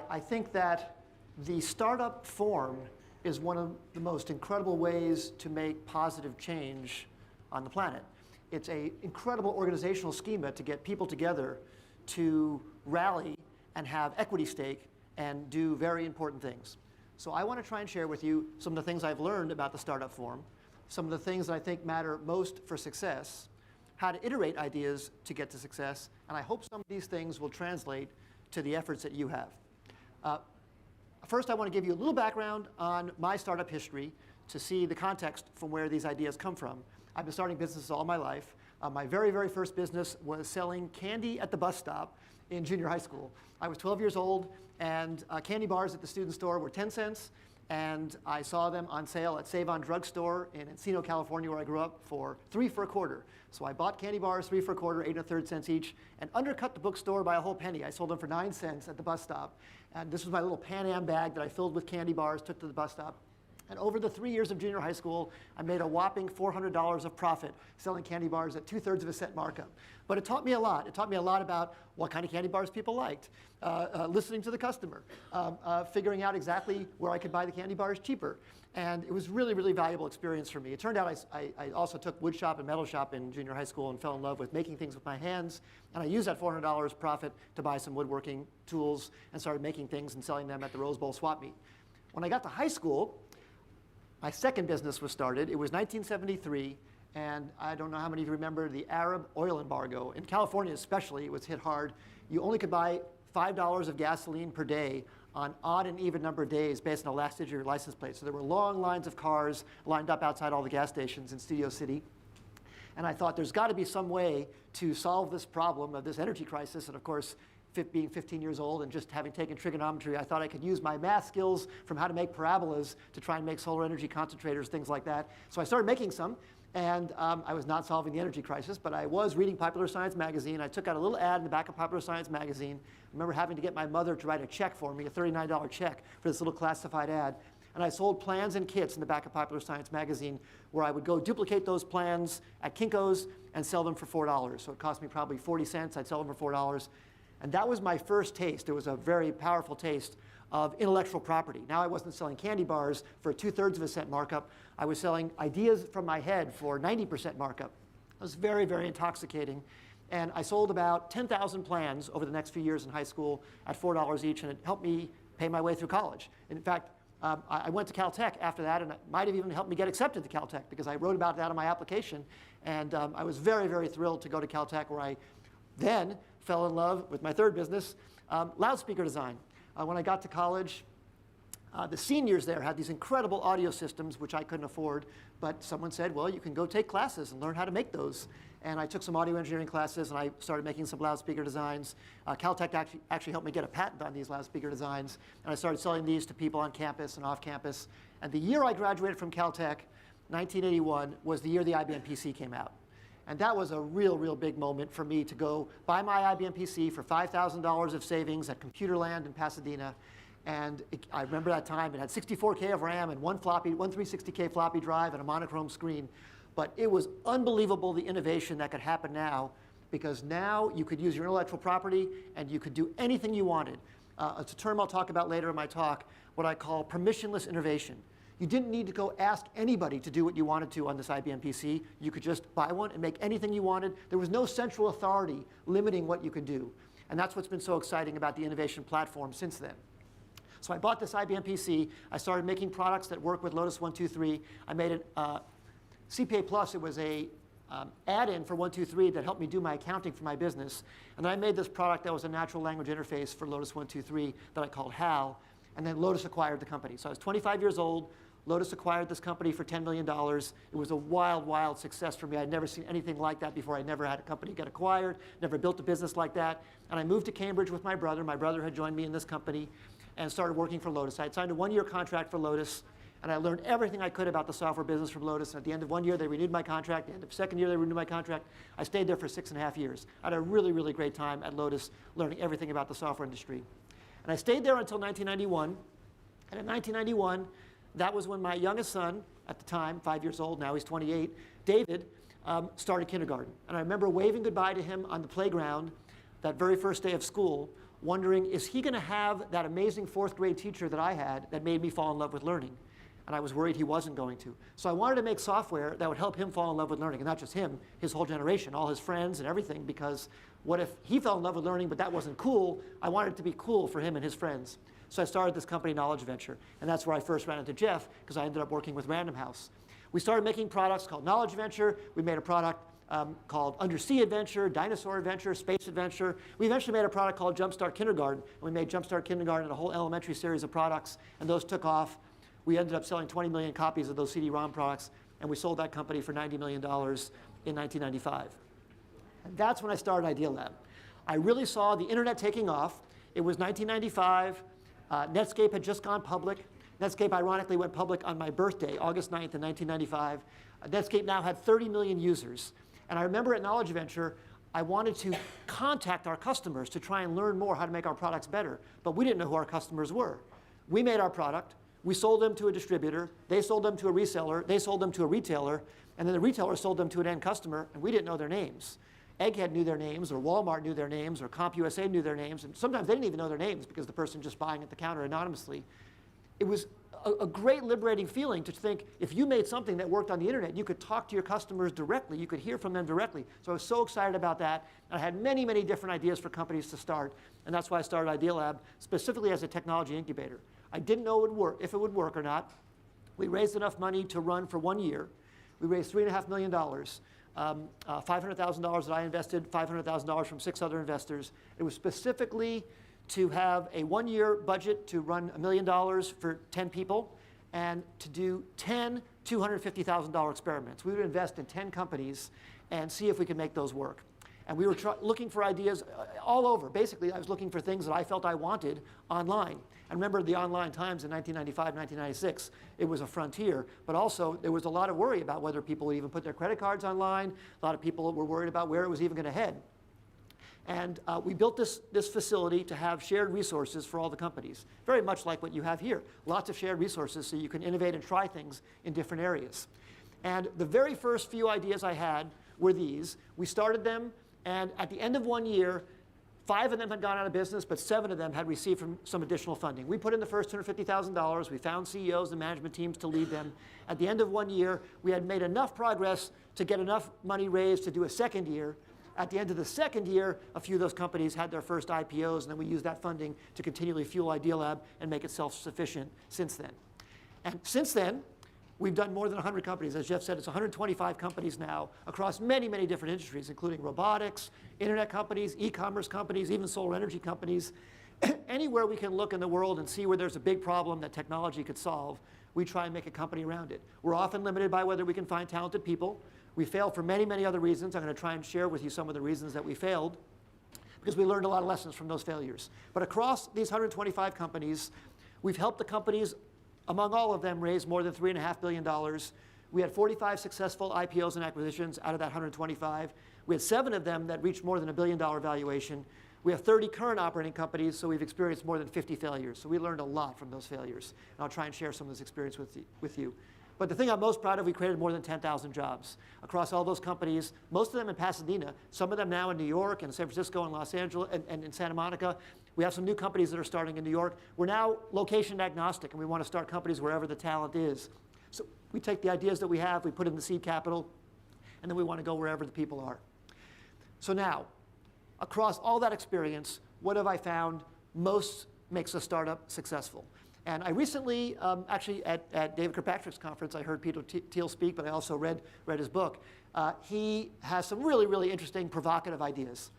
I think that the startup form is one of the most incredible ways to make positive change on the planet. It's an incredible organizational schema to get people together to rally and have equity stake and do very important things. So I want to try and share with you some of the things I've learned about the startup form, some of the things that I think matter most for success, how to iterate ideas to get to success, and I hope some of these things will translate to the efforts that you have. First, I want to give you a little background on my startup history to see the context from where these ideas come from. I've been starting businesses all my life. My very, very first business was selling candy at the bus stop in junior high school. I was 12 years old, and candy bars at the student store were 10 cents, and I saw them on sale at Save On Drug Store in Encino, California, where I grew up, for 3 for a quarter. So I bought candy bars, 3 for a quarter, 8 1/3 cents each, and undercut the bookstore by a whole penny. I sold them for 9 cents at the bus stop. And this was my little Pan Am bag that I filled with candy bars, took to the bus stop. And over the 3 years of junior high school, I made a whopping $400 of profit selling candy bars at 2/3 of a cent markup. But it taught me a lot. It taught me a lot about what kind of candy bars people liked, listening to the customer, figuring out exactly where I could buy the candy bars cheaper. And it was really, really valuable experience for me. It turned out I also took wood shop and metal shop in junior high school and fell in love with making things with my hands. And I used that $400 profit to buy some woodworking tools and started making things and selling them at the Rose Bowl swap meet. When I got to high school, my second business was started. It was 1973, and I don't know how many of you remember the Arab oil embargo. In California especially, it was hit hard. You only could buy $5 of gasoline per day on odd and even number of days based on the last digit of your license plate. So there were long lines of cars lined up outside all the gas stations in Studio City. And I thought there's got to be some way to solve this problem of this energy crisis. And of course, being 15 years old and just having taken trigonometry, I thought I could use my math skills from how to make parabolas to try and make solar energy concentrators, things like that. So I started making some, and I was not solving the energy crisis, but I was reading Popular Science magazine. I took out a little ad in the back of Popular Science magazine. I remember having to get my mother to write a check for me, a $39 check for this little classified ad. And I sold plans and kits in the back of Popular Science magazine where I would go duplicate those plans at Kinko's and sell them for $4. So it cost me probably 40 cents. I'd sell them for $4. And that was my first taste. It was a very powerful taste of intellectual property. Now I wasn't selling candy bars for 2/3 of a cent markup. I was selling ideas from my head for 90% markup. It was very, very intoxicating. And I sold about 10,000 plans over the next few years in high school at $4 each, and it helped me pay my way through college. In fact, I went to Caltech after that, and it might have even helped me get accepted to Caltech because I wrote about that on my application. And I was very, very thrilled to go to Caltech, where I then fell in love with my third business, loudspeaker design. When I got to college, the seniors there had these incredible audio systems, which I couldn't afford. But someone said, well, you can go take classes and learn how to make those. And I took some audio engineering classes, and I started making some loudspeaker designs. Caltech actually helped me get a patent on these loudspeaker designs. And I started selling these to people on campus and off campus. And the year I graduated from Caltech, 1981, was the year the IBM PC came out. And that was a real, real big moment for me to go buy my IBM PC for $5,000 of savings at Computerland in Pasadena. And I remember that time. It had 64K of RAM and one 360K floppy drive and a monochrome screen. But it was unbelievable, the innovation that could happen now, because now you could use your intellectual property and you could do anything you wanted. It's a term I'll talk about later in my talk, what I call permissionless innovation. You didn't need to go ask anybody to do what you wanted to on this IBM PC. You could just buy one and make anything you wanted. There was no central authority limiting what you could do. And that's what's been so exciting about the innovation platform since then. So I bought this IBM PC. I started making products that work with Lotus 1-2-3. I made it CPA Plus. It was a add-in for 1-2-3 that helped me do my accounting for my business. And then I made this product that was a natural language interface for Lotus 1-2-3 that I called HAL. And then Lotus acquired the company. So I was 25 years old. Lotus acquired this company for $10 million. It was a wild, wild success for me. I'd never seen anything like that before. I'd never had a company get acquired, never built a business like that. And I moved to Cambridge with my brother. My brother had joined me in this company and started working for Lotus. I had signed a 1-year contract for Lotus, and I learned everything I could about the software business from Lotus. And at the end of 1 year, they renewed my contract. At the end of the second year, they renewed my contract. I stayed there for 6.5 years. I had a really, really great time at Lotus, learning everything about the software industry. And I stayed there until 1991. And in 1991, that was when my youngest son, at the time, 5 years old, now he's 28, David, started kindergarten. And I remember waving goodbye to him on the playground that very first day of school wondering, is he going to have that amazing 4th grade teacher that I had that made me fall in love with learning? And I was worried he wasn't going to. So I wanted to make software that would help him fall in love with learning, and not just him, his whole generation, all his friends and everything, because what if he fell in love with learning, but that wasn't cool? I wanted it to be cool for him and his friends. So I started this company, Knowledge Venture, and that's where I first ran into Jeff, because I ended up working with Random House. We started making products called Knowledge Venture. We made a product called Undersea Adventure, Dinosaur Adventure, Space Adventure. We eventually made a product called Jumpstart Kindergarten, and we made Jumpstart Kindergarten and a whole elementary series of products, and those took off. We ended up selling 20 million copies of those CD-ROM products, and we sold that company for $90 million in 1995. And that's when I started Idea Lab. I really saw the internet taking off. It was 1995. Netscape had just gone public. Netscape, ironically, went public on my birthday, August 9th in 1995. Netscape now had 30 million users. And I remember at Knowledge Venture, I wanted to contact our customers to try and learn more how to make our products better. But we didn't know who our customers were. We made our product. We sold them to a distributor. They sold them to a reseller. They sold them to a retailer. And then the retailer sold them to an end customer, and we didn't know their names. Egghead knew their names, or Walmart knew their names, or CompUSA knew their names. And sometimes they didn't even know their names because the person just buying at the counter anonymously. It was a great liberating feeling to think if you made something that worked on the internet, you could talk to your customers directly. You could hear from them directly. So I was so excited about that. And I had many, many different ideas for companies to start. And that's why I started Idea Lab, specifically as a technology incubator. I didn't know if it would work or not. We raised enough money to run for 1 year. We raised $3.5 million. $500,000 that I invested, $500,000 from 6 other investors. It was specifically to have a 1-year budget to run $1 million for 10 people and to do 10 $250,000 experiments. We would invest in 10 companies and see if we could make those work. And we were looking for ideas all over. Basically, I was looking for things that I felt I wanted online. And remember the online times in 1995, 1996, it was a frontier. But also, there was a lot of worry about whether people would even put their credit cards online. A lot of people were worried about where it was even going to head. And we built this facility to have shared resources for all the companies, very much like what you have here. Lots of shared resources so you can innovate and try things in different areas. And the very first few ideas I had were these. We started them, and at the end of 1 year, 5 of them had gone out of business, but 7 of them had received some additional funding. We put in the first $250,000. We found CEOs and management teams to lead them. At the end of 1 year, we had made enough progress to get enough money raised to do a second year. At the end of the second year, a few of those companies had their first IPOs, and then we used that funding to continually fuel Idea Lab and make it self-sufficient since then. And since then, we've done more than 100 companies. As Jeff said, it's 125 companies now across many, many different industries, including robotics, internet companies, e-commerce companies, even solar energy companies. Anywhere we can look in the world and see where there's a big problem that technology could solve, we try and make a company around it. We're often limited by whether we can find talented people. We fail for many, many other reasons. I'm going to try and share with you some of the reasons that we failed, because we learned a lot of lessons from those failures. But across these 125 companies, we've helped the companies, among all of them, raise more than $3.5 billion. We had 45 successful IPOs and acquisitions out of that 125. We had 7 of them that reached more than $1 billion valuation. We have 30 current operating companies, so we've experienced more than 50 failures. So we learned a lot from those failures. And I'll try and share some of this experience with you. But the thing I'm most proud of, we created more than 10,000 jobs across all those companies, most of them in Pasadena, some of them now in New York and San Francisco and Los Angeles and in Santa Monica. We have some new companies that are starting in New York. We're now location agnostic, and we want to start companies wherever the talent is. So we take the ideas that we have, we put in the seed capital, and then we want to go wherever the people are. So now, across all that experience, what have I found most makes a startup successful? And I recently, actually at David Kirkpatrick's conference, I heard Peter Thiel speak, but I also read his book. He has some really, really interesting, provocative ideas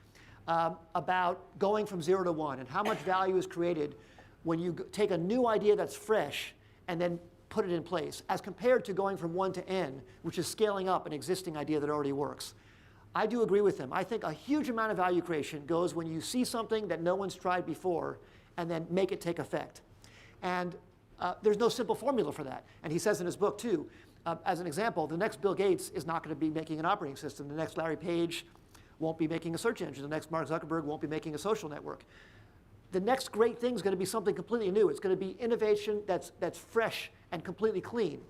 about going from 0 to 1 and how much value is created when you take a new idea that's fresh and then put it in place, as compared to going from 1 to N, which is scaling up an existing idea that already works. I do agree with him. I think a huge amount of value creation goes when you see something that no one's tried before and then make it take effect. And there's no simple formula for that. And he says in his book, too, as an example, the next Bill Gates is not going to be making an operating system. The next Larry Page won't be making a search engine. The next Mark Zuckerberg won't be making a social network. The next great thing is going to be something completely new. It's going to be innovation that's fresh and completely clean.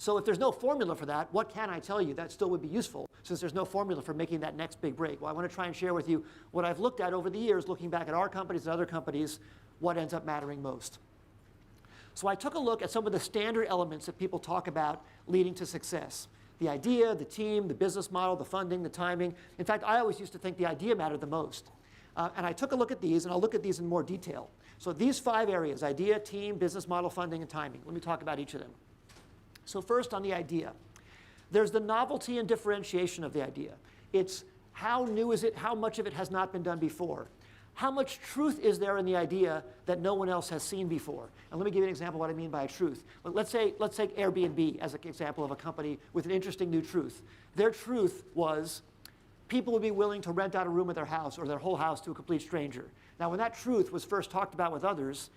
So if there's no formula for that, what can I tell you that still would be useful since there's no formula for making that next big break? Well, I want to try and share with you what I've looked at over the years, looking back at our companies and other companies, what ends up mattering most. So I took a look at some of the standard elements that people talk about leading to success. The idea, the team, the business model, the funding, the timing. In fact, I always used to think the idea mattered the most. And I took a look at these, and I'll look at these in more detail. So these 5 areas, idea, team, business model, funding, and timing. Let me talk about each of them. So first on the idea. There's the novelty and differentiation of the idea. It's how new is it, how much of it has not been done before. How much truth is there in the idea that no one else has seen before? And let me give you an example of what I mean by truth. Let's take Airbnb as an example of a company with an interesting new truth. Their truth was people would be willing to rent out a room of their house or their whole house to a complete stranger. Now, when that truth was first talked about with others,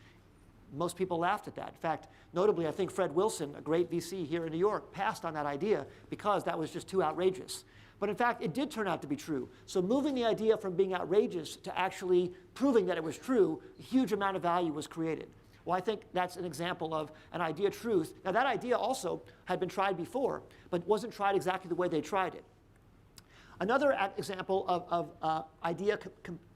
most people laughed at that. In fact, notably, I think Fred Wilson, a great VC here in New York, passed on that idea because that was just too outrageous. But in fact, it did turn out to be true. So moving the idea from being outrageous to actually proving that it was true, a huge amount of value was created. Well, I think that's an example of an idea truth. Now, that idea also had been tried before, but wasn't tried exactly the way they tried it. Another example of idea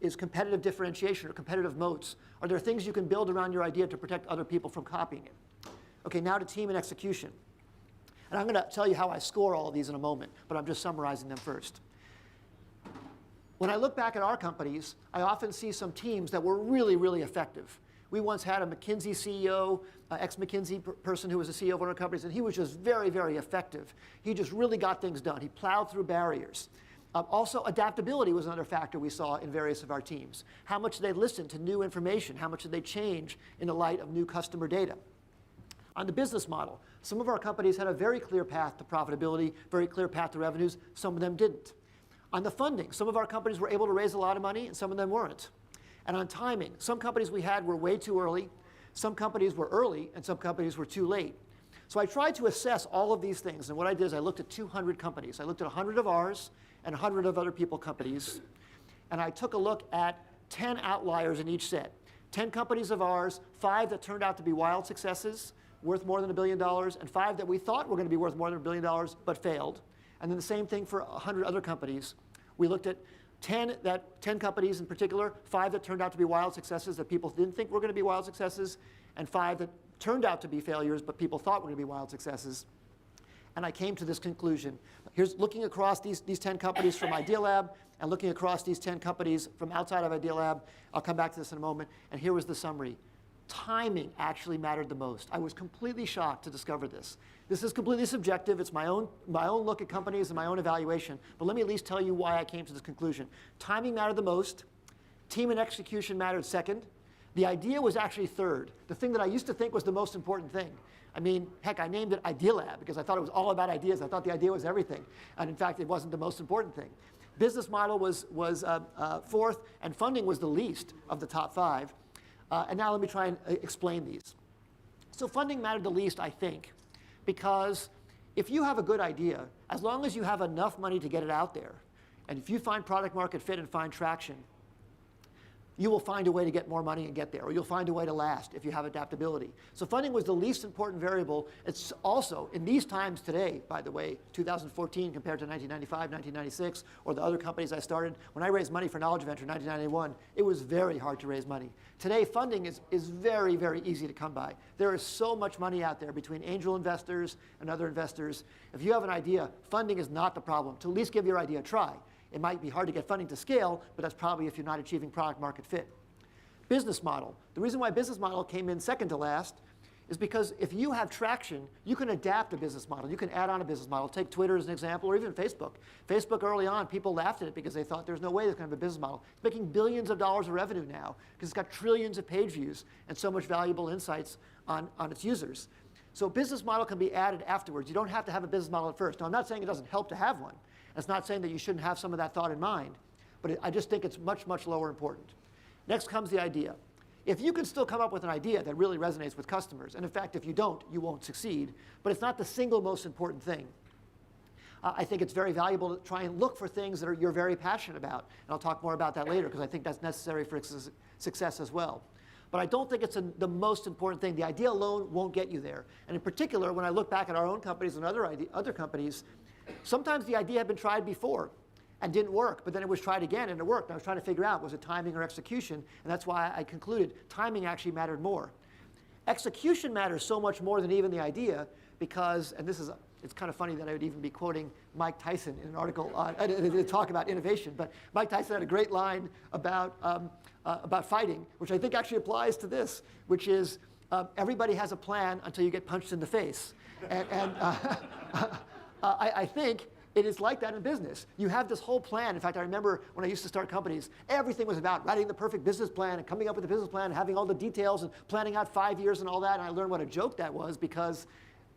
is competitive differentiation or competitive moats. Are there things you can build around your idea to protect other people from copying it? Okay, now to team and execution. And I'm going to tell you how I score all of these in a moment, but I'm just summarizing them first. When I look back at our companies, I often see some teams that were really, really effective. We once had a McKinsey CEO, ex-McKinsey person who was a CEO of one of our companies, and he was just very, very effective. He just really got things done. He plowed through barriers. Also, adaptability was another factor we saw in various of our teams. How much did they listen to new information? How much did they change in the light of new customer data? On the business model, some of our companies had a very clear path to profitability, very clear path to revenues. Some of them didn't. On the funding, some of our companies were able to raise a lot of money, and some of them weren't. And on timing, some companies we had were way too early, some companies were early, and some companies were too late. So I tried to assess all of these things, and what I did is I looked at 200 companies. I looked at 100 of ours and 100 of other people companies, and I took a look at 10 outliers in each set. 10 companies of ours, 5 that turned out to be wild successes, worth more than $1 billion, and 5 that we thought were going to be worth more than $1 billion, but failed. And then the same thing for 100 other companies. We looked at 10 companies in particular, 5 that turned out to be wild successes that people didn't think were going to be wild successes, and 5 that turned out to be failures, but people thought were going to be wild successes. And I came to this conclusion. Here's looking across these 10 companies from Idea Lab and looking across these 10 companies from outside of Idea Lab. I'll come back to this in a moment. And here was the summary. Timing actually mattered the most. I was completely shocked to discover this. This is completely subjective. It's my own look at companies and my own evaluation. But let me at least tell you why I came to this conclusion. Timing mattered the most. Team and execution mattered second. The idea was actually third, the thing that I used to think was the most important thing. I mean, heck, I named it Idea Lab because I thought it was all about ideas. I thought the idea was everything. And in fact, it wasn't the most important thing. Business model was fourth, and funding was the least of the top 5. And now let me try and explain these. So funding mattered the least, I think, because if you have a good idea, as long as you have enough money to get it out there, and if you find product market fit and find traction, you will find a way to get more money and get there, or you'll find a way to last if you have adaptability. So funding was the least important variable. It's also, in these times today, by the way, 2014 compared to 1995, 1996, or the other companies I started, when I raised money for Knowledge Venture in 1991, it was very hard to raise money. Today, funding is very, very easy to come by. There is so much money out there between angel investors and other investors. If you have an idea, funding is not the problem. To at least give your idea a try. It might be hard to get funding to scale, but that's probably if you're not achieving product market fit. Business model. The reason why business model came in second to last is because if you have traction, you can adapt a business model. You can add on a business model. Take Twitter as an example, or even Facebook. Facebook early on, people laughed at it because they thought there's no way there's going to have a business model. It's making billions of dollars of revenue now because it's got trillions of page views and so much valuable insights on its users. So business model can be added afterwards. You don't have to have a business model at first. Now, I'm not saying it doesn't help to have one. It's not saying that you shouldn't have some of that thought in mind, but I just think it's much, much lower important. Next comes the idea. If you can still come up with an idea that really resonates with customers, and in fact, if you don't, you won't succeed, but it's not the single most important thing. I think it's very valuable to try and look for things that you're very passionate about, and I'll talk more about that later because I think that's necessary for success as well. But I don't think it's the most important thing. The idea alone won't get you there. And in particular, when I look back at our own companies and other companies, sometimes the idea had been tried before and didn't work, but then it was tried again and it worked. And I was trying to figure out, was it timing or execution? And that's why I concluded timing actually mattered more. Execution matters so much more than even the idea because, and it's kind of funny that I would even be quoting Mike Tyson in an article, to talk about innovation, but Mike Tyson had a great line about fighting, which I think actually applies to this, which is everybody has a plan until you get punched in the face. And I think it is like that in business. You have this whole plan. In fact, I remember when I used to start companies, everything was about writing the perfect business plan and coming up with a business plan, and having all the details and planning out 5 years and all that. And I learned what a joke that was because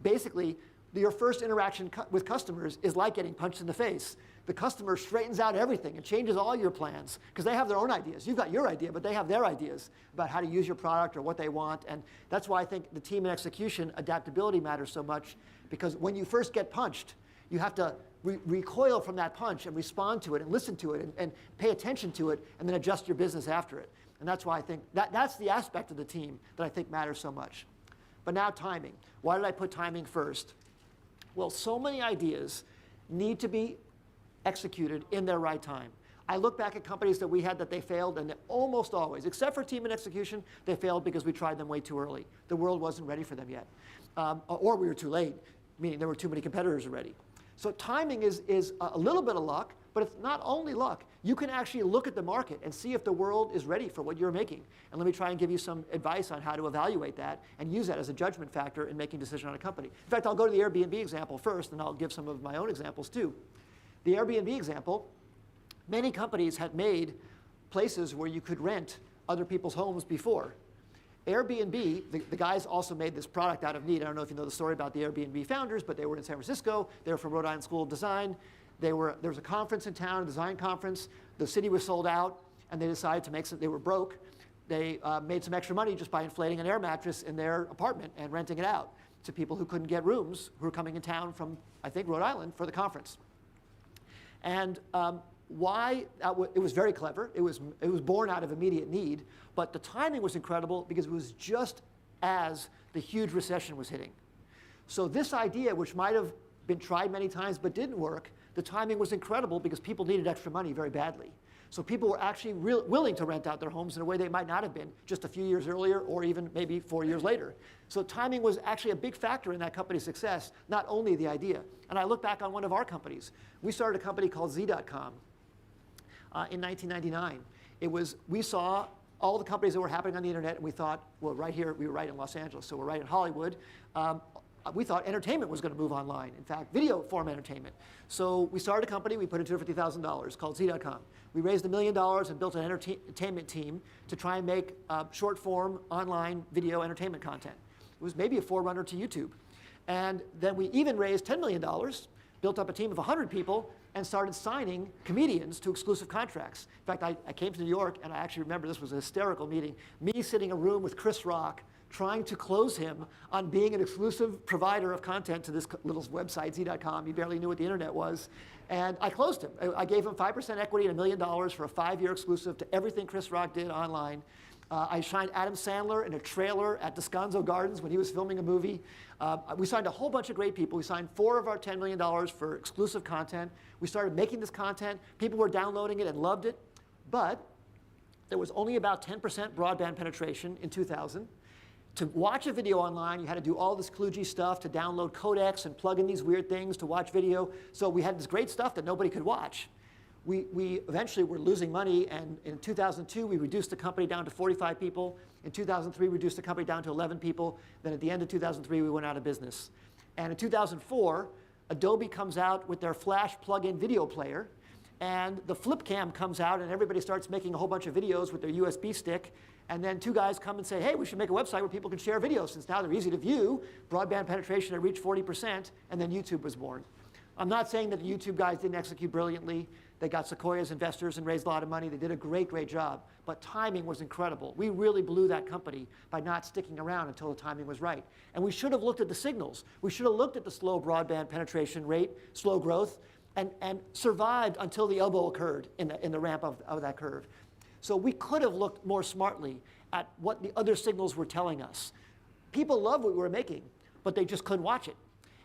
basically your first interaction with customers is like getting punched in the face. The customer straightens out everything and changes all your plans because they have their own ideas. You've got your idea, but they have their ideas about how to use your product or what they want. And that's why I think the team and execution, adaptability matters so much, because when you first get punched, you have to recoil from that punch and respond to it and listen to it and pay attention to it and then adjust your business after it. And that's why I think that's the aspect of the team that I think matters so much. But now timing. Why did I put timing first? Well, so many ideas need to be executed in their right time. I look back at companies that we had that they failed, and almost always, except for team and execution, they failed because we tried them way too early. The world wasn't ready for them yet. Or we were too late, meaning there were too many competitors already. So timing is a little bit of luck, but it's not only luck. You can actually look at the market and see if the world is ready for what you're making. And let me try and give you some advice on how to evaluate that and use that as a judgment factor in making a decision on a company. In fact, I'll go to the Airbnb example first, and I'll give some of my own examples too. The Airbnb example, many companies had made places where you could rent other people's homes before. Airbnb, the guys also made this product out of need. I don't know if you know the story about the Airbnb founders, but they were in San Francisco. They were from Rhode Island School of Design. There was a conference in town, a design conference. The city was sold out, and they decided to make some, they were broke. They made some extra money just by inflating an air mattress in their apartment and renting it out to people who couldn't get rooms, who were coming in town from, I think, Rhode Island for the conference. And why? It was very clever. It was born out of immediate need, but the timing was incredible because it was just as the huge recession was hitting. So this idea, which might have been tried many times but didn't work, the timing was incredible because people needed extra money very badly. So people were actually willing to rent out their homes in a way they might not have been just a few years earlier or even maybe 4 years later. So timing was actually a big factor in that company's success, not only the idea. And I look back on one of our companies. We started a company called Z.com in 1999. We saw all the companies that were happening on the internet, and we thought, well, right here, we were right in Los Angeles, so we're right in Hollywood. We thought entertainment was going to move online. In fact, video form entertainment. So we started a company. We put in $250,000 called Z.com. We raised $1 million and built an entertainment team to try and make short form online video entertainment content. It was maybe a forerunner to YouTube. And then we even raised $10 million, built up a team of 100 people, and started signing comedians to exclusive contracts. In fact, I came to New York, and I actually remember this was a hysterical meeting. Me sitting in a room with Chris Rock, trying to close him on being an exclusive provider of content to this little website, Z.com. He barely knew what the internet was. And I closed him. I gave him 5% equity and $1 million for a 5-year exclusive to everything Chris Rock did online. I signed Adam Sandler in a trailer at Descanso Gardens when he was filming a movie. We signed a whole bunch of great people. We signed 4 of our $10 million for exclusive content. We started making this content. People were downloading it and loved it. But there was only about 10% broadband penetration in 2000. To watch a video online, you had to do all this kludgy stuff to download codecs and plug in these weird things to watch video. So we had this great stuff that nobody could watch. We eventually were losing money, and in 2002, we reduced the company down to 45 people. In 2003, we reduced the company down to 11 people. Then at the end of 2003, we went out of business. And in 2004, Adobe comes out with their Flash plug-in video player, and the flip cam comes out, and everybody starts making a whole bunch of videos with their USB stick. And then 2 guys come and say, hey, we should make a website where people can share videos, since now they're easy to view. Broadband penetration had reached 40%, and then YouTube was born. I'm not saying that the YouTube guys didn't execute brilliantly. They got Sequoia's investors and raised a lot of money. They did a great, great job. But timing was incredible. We really blew that company by not sticking around until the timing was right. And we should have looked at the signals. We should have looked at the slow broadband penetration rate, slow growth, and survived until the elbow occurred in the ramp of that curve. So we could have looked more smartly at what the other signals were telling us. People loved what we were making, but they just couldn't watch it.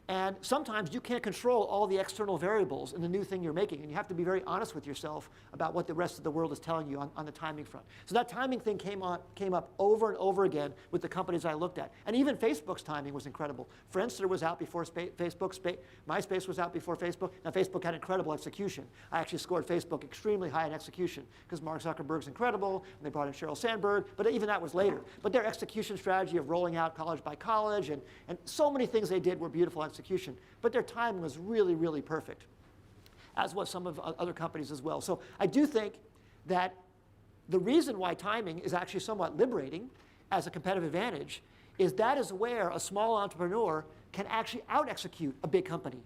And sometimes you can't control all the external variables in the new thing you're making, and you have to be very honest with yourself about what the rest of the world is telling you on the timing front. So that timing thing came up over and over again with the companies I looked at. And even Facebook's timing was incredible. Friendster was out before Facebook. MySpace was out before Facebook. Now, Facebook had incredible execution. I actually scored Facebook extremely high in execution because Mark Zuckerberg's incredible, and they brought in Sheryl Sandberg, but even that was later. But their execution strategy of rolling out college by college and so many things they did were beautiful execution, but their timing was really, really perfect, as was some of other companies as well. So I do think that the reason why timing is actually somewhat liberating as a competitive advantage is that is where a small entrepreneur can actually out-execute a big company.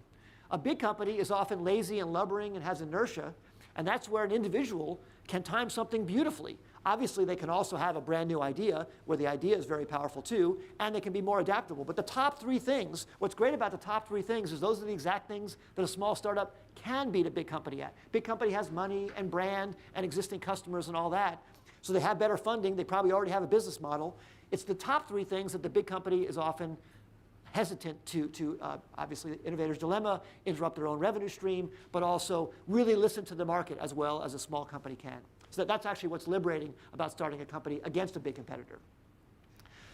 A big company is often lazy and lumbering and has inertia, and that's where an individual can time something beautifully. Obviously, they can also have a brand new idea where the idea is very powerful too, and they can be more adaptable. But the top three things, what's great about the top three things is those are the exact things that a small startup can beat a big company at. Big company has money and brand and existing customers and all that. So they have better funding. They probably already have a business model. It's the top three things that the big company is often hesitant to obviously, the innovator's dilemma, interrupt their own revenue stream, but also really listen to the market as well as a small company can. So that's actually what's liberating about starting a company against a big competitor.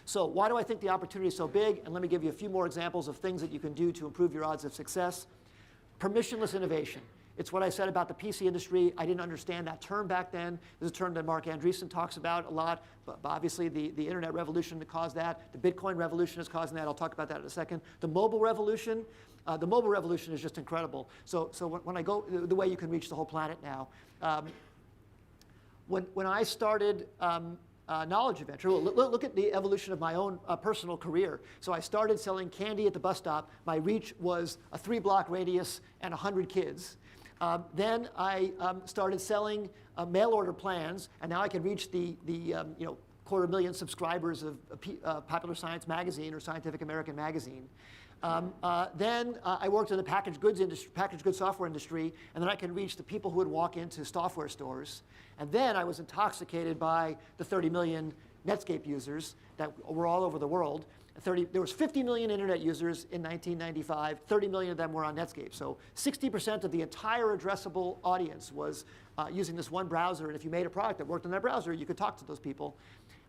So why do I think the opportunity is so big? And let me give you a few more examples of things that you can do to improve your odds of success. Permissionless innovation. It's what I said about the PC industry. I didn't understand that term back then. This is a term that Mark Andreessen talks about a lot. But obviously, the internet revolution caused that. The Bitcoin revolution is causing that. I'll talk about that in a second. The mobile revolution is just incredible. So when I go, the way you can reach the whole planet now. When I started Knowledge Adventure, look at the evolution of my own personal career. So I started selling candy at the bus stop. My reach was a 3-block radius and 100 kids. Then I started selling mail order plans, and now I can reach the 250,000 subscribers of Popular Science Magazine or Scientific American Magazine. Then I worked in the packaged goods software industry, and then I can reach the people who would walk into software stores. And then I was intoxicated by the 30 million Netscape users that were all over the world. There was 50 million internet users in 1995. 30 million of them were on Netscape. So 60% of the entire addressable audience was using this one browser. And if you made a product that worked on that browser, you could talk to those people.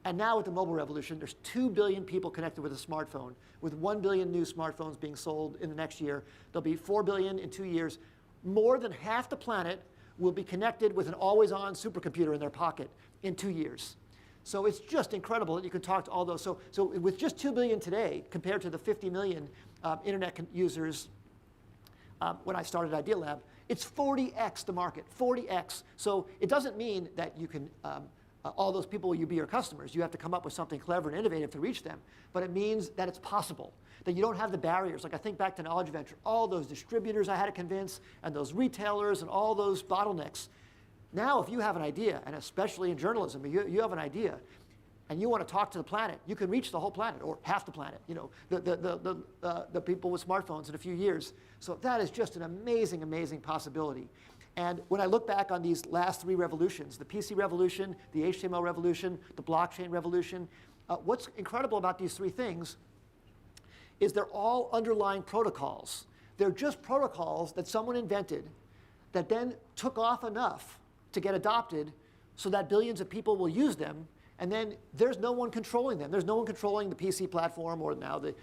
And now with the mobile revolution, there's 2 billion people connected with a smartphone. With 1 billion new smartphones being sold in the next year, there'll be 4 billion in 2 years. More than half the planet will be connected with an always-on supercomputer in their pocket in 2 years. So it's just incredible that you can talk to all those. So with just 2 billion today, compared to the 50 million internet users when I started Idea Lab, it's 40x the market, 40x. So it doesn't mean that you can, all those people will be your customers. You have to come up with something clever and innovative to reach them. But it means that it's possible, that you don't have the barriers. Like I think back to Knowledge Adventure, all those distributors I had to convince, and those retailers and all those bottlenecks. Now, if you have an idea, and especially in journalism, you have an idea, and you want to talk to the planet, you can reach the whole planet, or half the planet, the people with smartphones in a few years. So that is just an amazing, amazing possibility. And when I look back on these last 3 revolutions, the PC revolution, the HTML revolution, the blockchain revolution, what's incredible about these 3 things is they're all underlying protocols. They're just protocols that someone invented that then took off enough to get adopted so that billions of people will use them, and then there's no one controlling them. There's no one controlling the PC platform or now the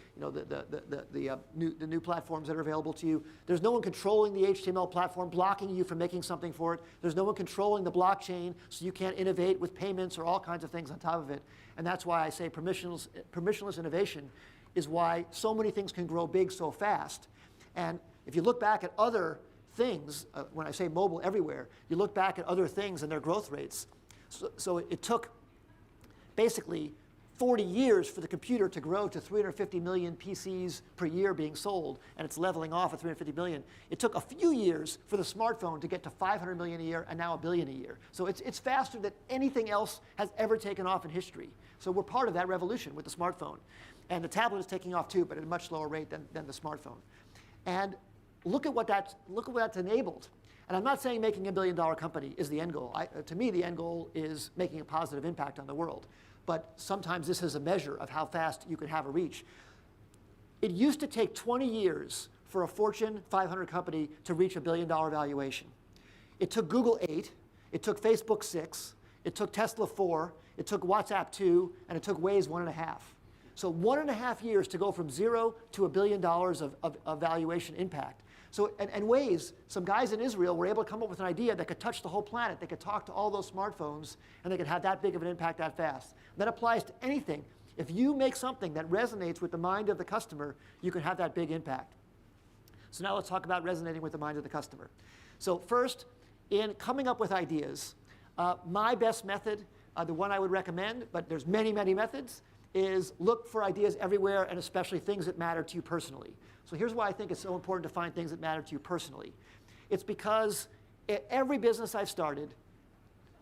new platforms that are available to you. There's no one controlling the HTML platform, blocking you from making something for it. There's no one controlling the blockchain, so you can't innovate with payments or all kinds of things on top of it. And that's why I say permissionless innovation is why so many things can grow big so fast. And if you look back at other things, when I say mobile everywhere, you look back at other things and their growth rates. So it took basically 40 years for the computer to grow to 350 million PCs per year being sold, and it's leveling off at 350 million. It took a few years for the smartphone to get to 500 million a year and now 1 billion a year. So it's faster than anything else has ever taken off in history. So we're part of that revolution with the smartphone. And the tablet is taking off too, but at a much slower rate than the smartphone. And look at what that's enabled. And I'm not saying making $1 billion company is the end goal. To me, the end goal is making a positive impact on the world. but sometimes this is a measure of how fast you can have a reach. It used to take 20 years for a Fortune 500 company to reach $1 billion valuation. It took Google 8, it took Facebook 6, it took Tesla 4, it took WhatsApp 2, and it took Waze 1.5. So 1.5 years to go from 0 to $1 billion of valuation impact. So, and Waze, some guys in Israel were able to come up with an idea that could touch the whole planet. They could talk to all those smartphones, and they could have that big of an impact that fast. That applies to anything. If you make something that resonates with the mind of the customer, you can have that big impact. So now let's talk about resonating with the mind of the customer. So first, in coming up with ideas, my best method, the one I would recommend, but there's many, many methods, is look for ideas everywhere, and especially things that matter to you personally. So here's why I think it's so important to find things that matter to you personally. It's because every business I've started,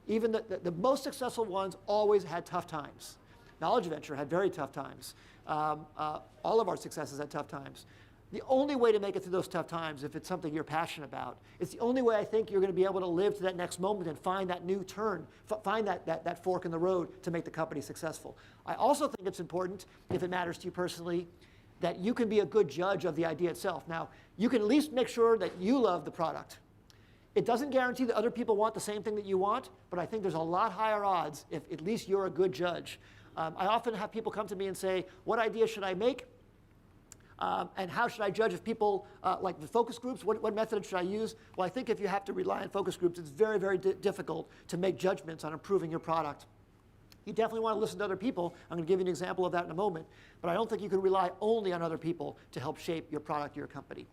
even the most successful ones, always had tough times. Knowledge Venture had very tough times. All of our successes had tough times. The only way to make it through those tough times, if it's something you're passionate about, it's the only way I think you're going to be able to live to that next moment and find that new turn, find that fork in the road to make the company successful. I also think it's important, if it matters to you personally, that you can be a good judge of the idea itself. Now, you can at least make sure that you love the product. It doesn't guarantee that other people want the same thing that you want, but I think there's a lot higher odds if at least you're a good judge. I often have people come to me and say, what idea should I make? And how should I judge if people, like the focus groups, what method should I use? Well, I think if you have to rely on focus groups, it's very, very difficult to make judgments on improving your product. You definitely want to listen to other people. I'm going to give you an example of that in a moment. But I don't think you can rely only on other people to help shape your product or your company.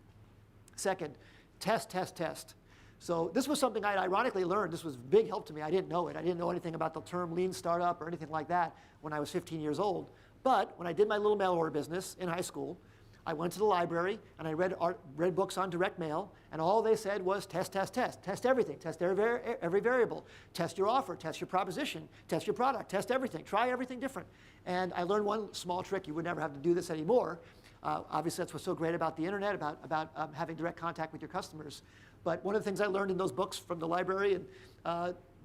Second, test, test, test. So this was something I had ironically learned. This was a big help to me. I didn't know it. I didn't know anything about the term lean startup or anything like that when I was 15 years old. But when I did my little mail order business in high school, I went to the library and I read books on direct mail, and all they said was test, test, test. Test everything. Test every variable. Test your offer. Test your proposition. Test your product. Test everything. Try everything different. And I learned one small trick. You would never have to do this anymore. Obviously, that's what's so great about the internet, about having direct contact with your customers. But one of the things I learned in those books from the library in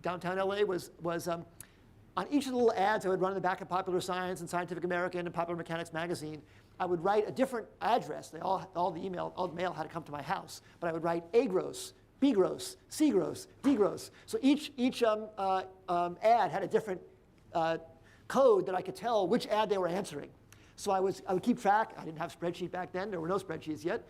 downtown LA was on each of the little ads I would run in the back of Popular Science and Scientific American and Popular Mechanics magazine, I would write a different address. All the mail had to come to my house. But I would write A gross, B gross, C gross, D gross. So each ad had a different code that I could tell which ad they were answering. So I would keep track. I didn't have a spreadsheet back then. There were no spreadsheets yet.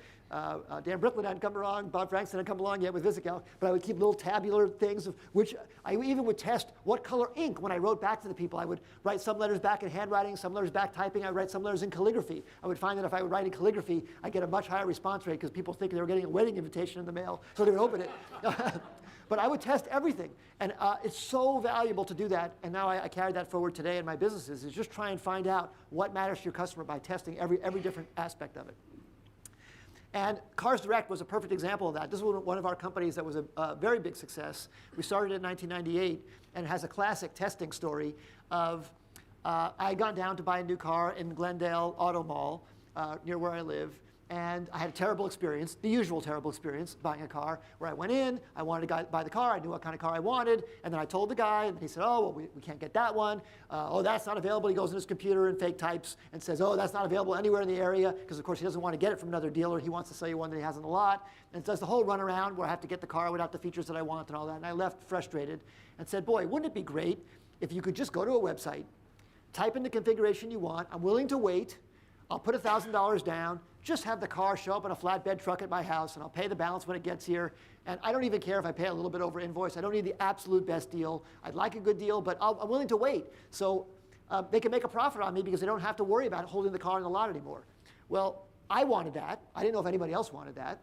Dan Bricklin hadn't come along. Bob Frankston hadn't come along yet with VisiCalc. But I would keep little tabular things of which I even would test what color ink when I wrote back to the people. I would write some letters back in handwriting, some letters back typing. I would write some letters in calligraphy. I would find that if I would write in calligraphy, I'd get a much higher response rate because people think they were getting a wedding invitation in the mail, so they would open it. But I would test everything. And it's so valuable to do that. And now I carry that forward today in my businesses, is just try and find out what matters to your customer by testing every different aspect of it. And Cars Direct was a perfect example of that. This was one of our companies that was a very big success. We started in 1998, and it has a classic testing story of I had gone down to buy a new car in Glendale Auto Mall near where I live. And I had a terrible experience, the usual terrible experience, buying a car, where I went in, I wanted to buy the car, I knew what kind of car I wanted, and then I told the guy, and he said, oh, well, we can't get that one. Oh, that's not available. He goes in his computer and fake types and says, oh, that's not available anywhere in the area, because of course he doesn't want to get it from another dealer. He wants to sell you one that he has in the lot. And does the whole run around where I have to get the car without the features that I want and all that. And I left frustrated and said, boy, wouldn't it be great if you could just go to a website, type in the configuration you want, I'm willing to wait, I'll put $1,000 down, just have the car show up in a flatbed truck at my house, and I'll pay the balance when it gets here. And I don't even care if I pay a little bit over invoice. I don't need the absolute best deal. I'd like a good deal, but I'm willing to wait. So they can make a profit on me because they don't have to worry about holding the car in the lot anymore. Well, I wanted that. I didn't know if anybody else wanted that.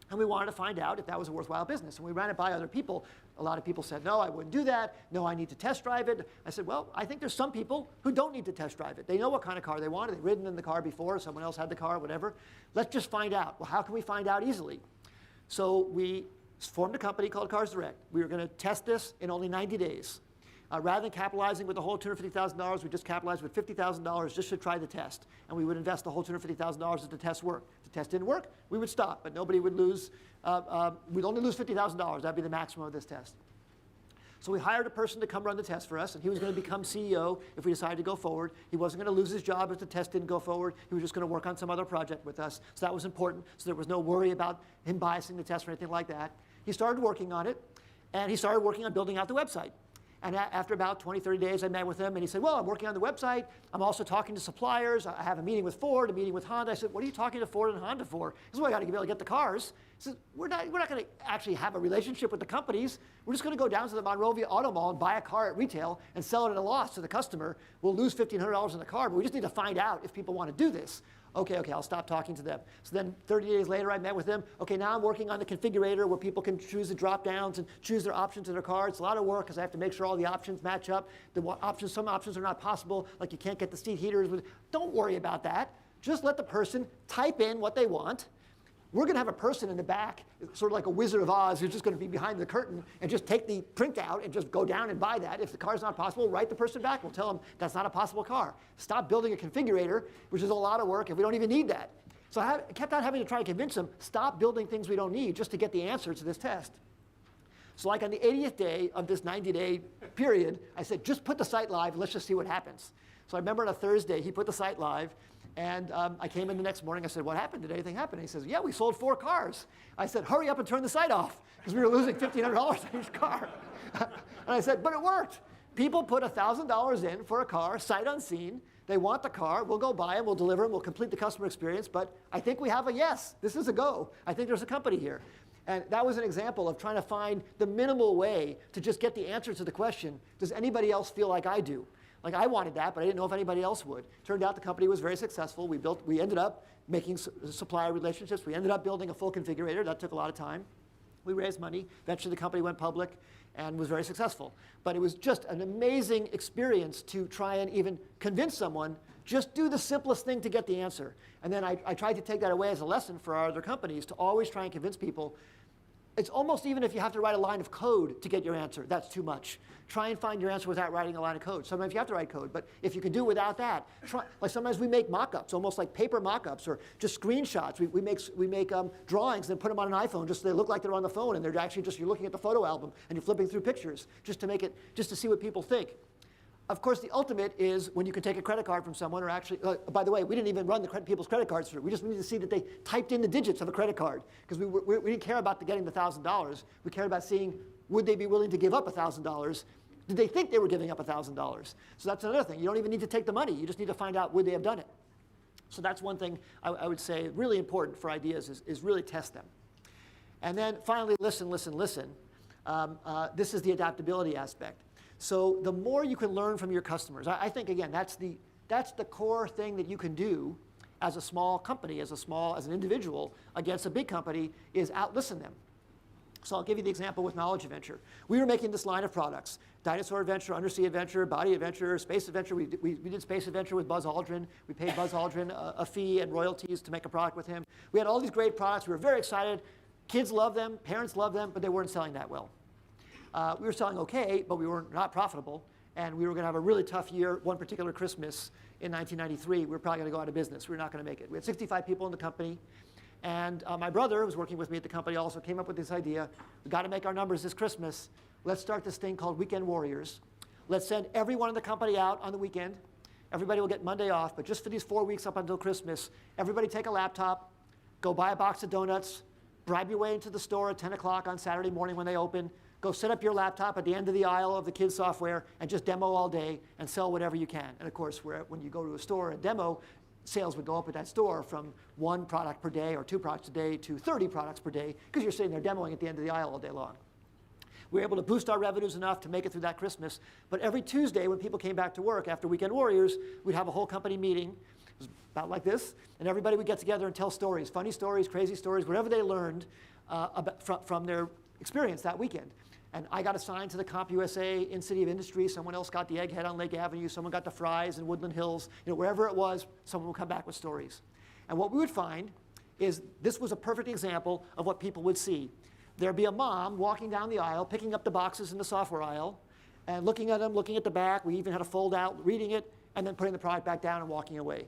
And we wanted to find out if that was a worthwhile business. And we ran it by other people. A lot of people said, no, I wouldn't do that. No, I need to test drive it. I said, well, I think there's some people who don't need to test drive it. They know what kind of car they want. They've ridden in the car before. Someone else had the car, whatever. Let's just find out. Well, how can we find out easily? So we formed a company called Cars Direct. We were going to test this in only 90 days. Rather than capitalizing with the whole $250,000, we just capitalized with $50,000 just to try the test. And we would invest the whole $250,000 if the test worked. If the test didn't work, we would stop. But nobody would lose. We'd only lose $50,000. That'd be the maximum of this test. So we hired a person to come run the test for us, and he was going to become CEO if we decided to go forward. He wasn't going to lose his job if the test didn't go forward. He was just going to work on some other project with us. So that was important. So there was no worry about him biasing the test or anything like that. He started working on it, and he started working on building out the website. And after about 20, 30 days, I met with him, and he said, well, I'm working on the website. I'm also talking to suppliers. I have a meeting with Ford, a meeting with Honda. I said, what are you talking to Ford and Honda for? This is why I got to be able to get the cars. He said, we're not going to actually have a relationship with the companies. We're just going to go down to the Monrovia Auto Mall and buy a car at retail and sell it at a loss to the customer. We'll lose $1,500 on the car, but we just need to find out if people want to do this. Okay, I'll stop talking to them. So then 30 days later, I met with them. Okay, now I'm working on the configurator where people can choose the drop downs and choose their options in their car. It's a lot of work because I have to make sure all the options match up. Some options are not possible, like you can't get the seat heaters. Don't worry about that. Just let the person type in what they want. We're going to have a person in the back, sort of like a Wizard of Oz, who's just going to be behind the curtain and just take the printout and just go down and buy that. If the car's not possible, write the person back. We'll tell them that's not a possible car. Stop building a configurator, which is a lot of work if we don't even need that. So I kept on having to try to convince them, stop building things we don't need just to get the answer to this test. So like on the 80th day of this 90-day period, I said, just put the site live and let's just see what happens. So I remember on a Thursday, he put the site live. And I came in the next morning. I said, what happened? Did anything happen? And he says, yeah, we sold 4 cars. I said, hurry up and turn the site off, because we were losing $1,500 on each car. And I said, but it worked. People put $1,000 in for a car, sight unseen. They want the car. We'll go buy it. We'll deliver it. We'll complete the customer experience. But I think we have a yes. This is a go. I think there's a company here. And that was an example of trying to find the minimal way to just get the answer to the question, does anybody else feel like I do? Like I wanted that, but I didn't know if anybody else would. Turned out the company was very successful. We ended up making supplier relationships. We ended up building a full configurator. That took a lot of time. We raised money. Eventually the company went public and was very successful. But it was just an amazing experience to try and even convince someone, just do the simplest thing to get the answer. And then I tried to take that away as a lesson for our other companies to always try and convince people. It's almost even if you have to write a line of code to get your answer, that's too much. Try and find your answer without writing a line of code. Sometimes you have to write code, but if you can do without that, like sometimes we make mock-ups, almost like paper mock-ups or just screenshots. We make drawings and put them on an iPhone just so they look like they're on the phone, and they're actually just, you're looking at the photo album and you're flipping through pictures just to see what people think. Of course, the ultimate is when you can take a credit card from someone or actually, by the way, we didn't even run people's credit cards through. We just needed to see that they typed in the digits of a credit card because we didn't care about getting the $1,000. We cared about seeing, would they be willing to give up $1,000? Did they think they were giving up $1,000? So that's another thing. You don't even need to take the money. You just need to find out, would they have done it? So that's one thing I would say really important for ideas is really test them. And then finally, listen. This is the adaptability aspect. So the more you can learn from your customers, I think, again, that's the core thing that you can do as a small company, as an individual against a big company, is out-listen them. So I'll give you the example with Knowledge Adventure. We were making this line of products: Dinosaur Adventure, Undersea Adventure, Body Adventure, Space Adventure. We did Space Adventure with Buzz Aldrin. We paid Buzz Aldrin a fee and royalties to make a product with him. We had all these great products. We were very excited. Kids loved them, parents loved them, but they weren't selling that well. We were selling okay, but we were not profitable, and we were going to have a really tough year. One particular Christmas in 1993, we were probably going to go out of business. We were not going to make it. We had 65 people in the company, and my brother, who was working with me at the company, also came up with this idea. We've got to make our numbers this Christmas. Let's start this thing called Weekend Warriors. Let's send everyone in the company out on the weekend. Everybody will get Monday off, but just for these 4 weeks up until Christmas, everybody take a laptop, go buy a box of donuts, bribe your way into the store at 10 o'clock on Saturday morning when they open, go set up your laptop at the end of the aisle of the kids' software and just demo all day and sell whatever you can. And of course, when you go to a store and demo, sales would go up at that store from 1 product per day or 2 products a day to 30 products per day because you're sitting there demoing at the end of the aisle all day long. We were able to boost our revenues enough to make it through that Christmas. But every Tuesday when people came back to work after Weekend Warriors, we'd have a whole company meeting. It was about like this. And everybody would get together and tell stories, funny stories, crazy stories, whatever they learned from their experience that weekend. And I got assigned to the CompUSA in City of Industry. Someone else got the Egghead on Lake Avenue. Someone got the Fry's in Woodland Hills. Wherever it was, someone would come back with stories. And what we would find is this was a perfect example of what people would see. There'd be a mom walking down the aisle, picking up the boxes in the software aisle, and looking at them, looking at the back. We even had a fold out, reading it, and then putting the product back down and walking away.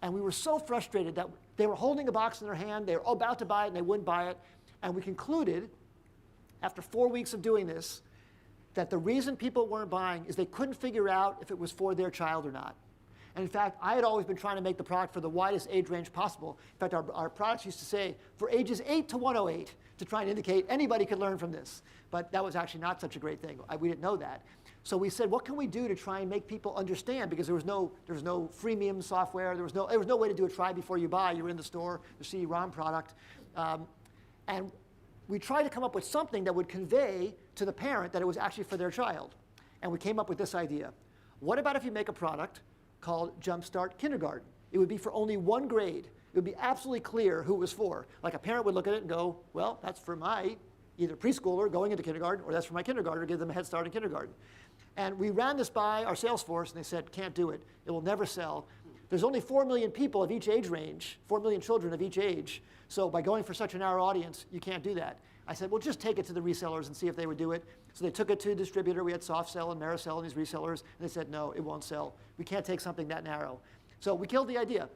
And we were so frustrated that they were holding a box in their hand. They were about to buy it, and they wouldn't buy it. And we concluded, after 4 weeks of doing this, that the reason people weren't buying is they couldn't figure out if it was for their child or not. And in fact, I had always been trying to make the product for the widest age range possible. In fact, our products used to say for ages 8 to 108 to try and indicate anybody could learn from this. But that was actually not such a great thing. We didn't know that. So we said, what can we do to try and make people understand? Because there was no freemium software. There was no way to do a try before you buy. You were in the store, the CD-ROM product. And we tried to come up with something that would convey to the parent that it was actually for their child. And we came up with this idea. What about if you make a product called Jumpstart Kindergarten? It would be for only one grade. It would be absolutely clear who it was for. Like a parent would look at it and go, well, that's for my either preschooler going into kindergarten, or that's for my kindergartner, give them a head start in kindergarten. And we ran this by our sales force, and they said, can't do it. It will never sell. There's only 4 million people of each age range, 4 million children of each age. So by going for such a narrow audience, you can't do that. I said, well, just take it to the resellers and see if they would do it. So they took it to a distributor. We had SoftSell and Maricel and these resellers, and they said, no, it won't sell. We can't take something that narrow. So we killed the idea.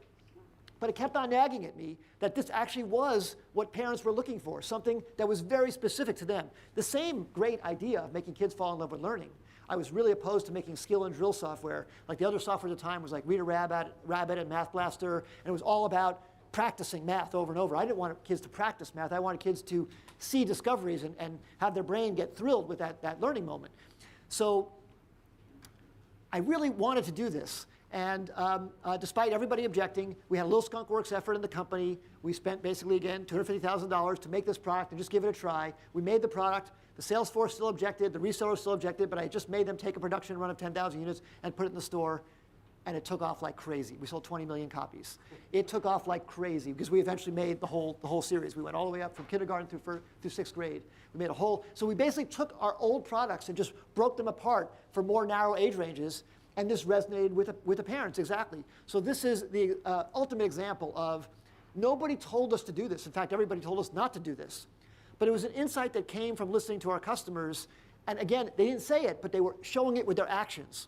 But it kept on nagging at me that this actually was what parents were looking for, something that was very specific to them. The same great idea of making kids fall in love with learning. I was really opposed to making skill and drill software. Like the other software at the time was like Reader Rabbit and Math Blaster, and it was all about practicing math over and over. I didn't want kids to practice math. I wanted kids to see discoveries and have their brain get thrilled with that learning moment. So I really wanted to do this. And despite everybody objecting, we had a little skunk works effort in the company. We spent basically, again, $250,000 to make this product and just give it a try. We made the product. The sales force still objected. The resellers still objected. But I just made them take a production run of 10,000 units and put it in the store. And it took off like crazy. We sold 20 million copies. It took off like crazy because we eventually made the whole series. We went all the way up from kindergarten through 6th grade. We made a whole. So we basically took our old products and just broke them apart for more narrow age ranges. And this resonated with the parents, exactly. So this is the ultimate example of nobody told us to do this. In fact, everybody told us not to do this. But it was an insight that came from listening to our customers. And again, they didn't say it, but they were showing it with their actions.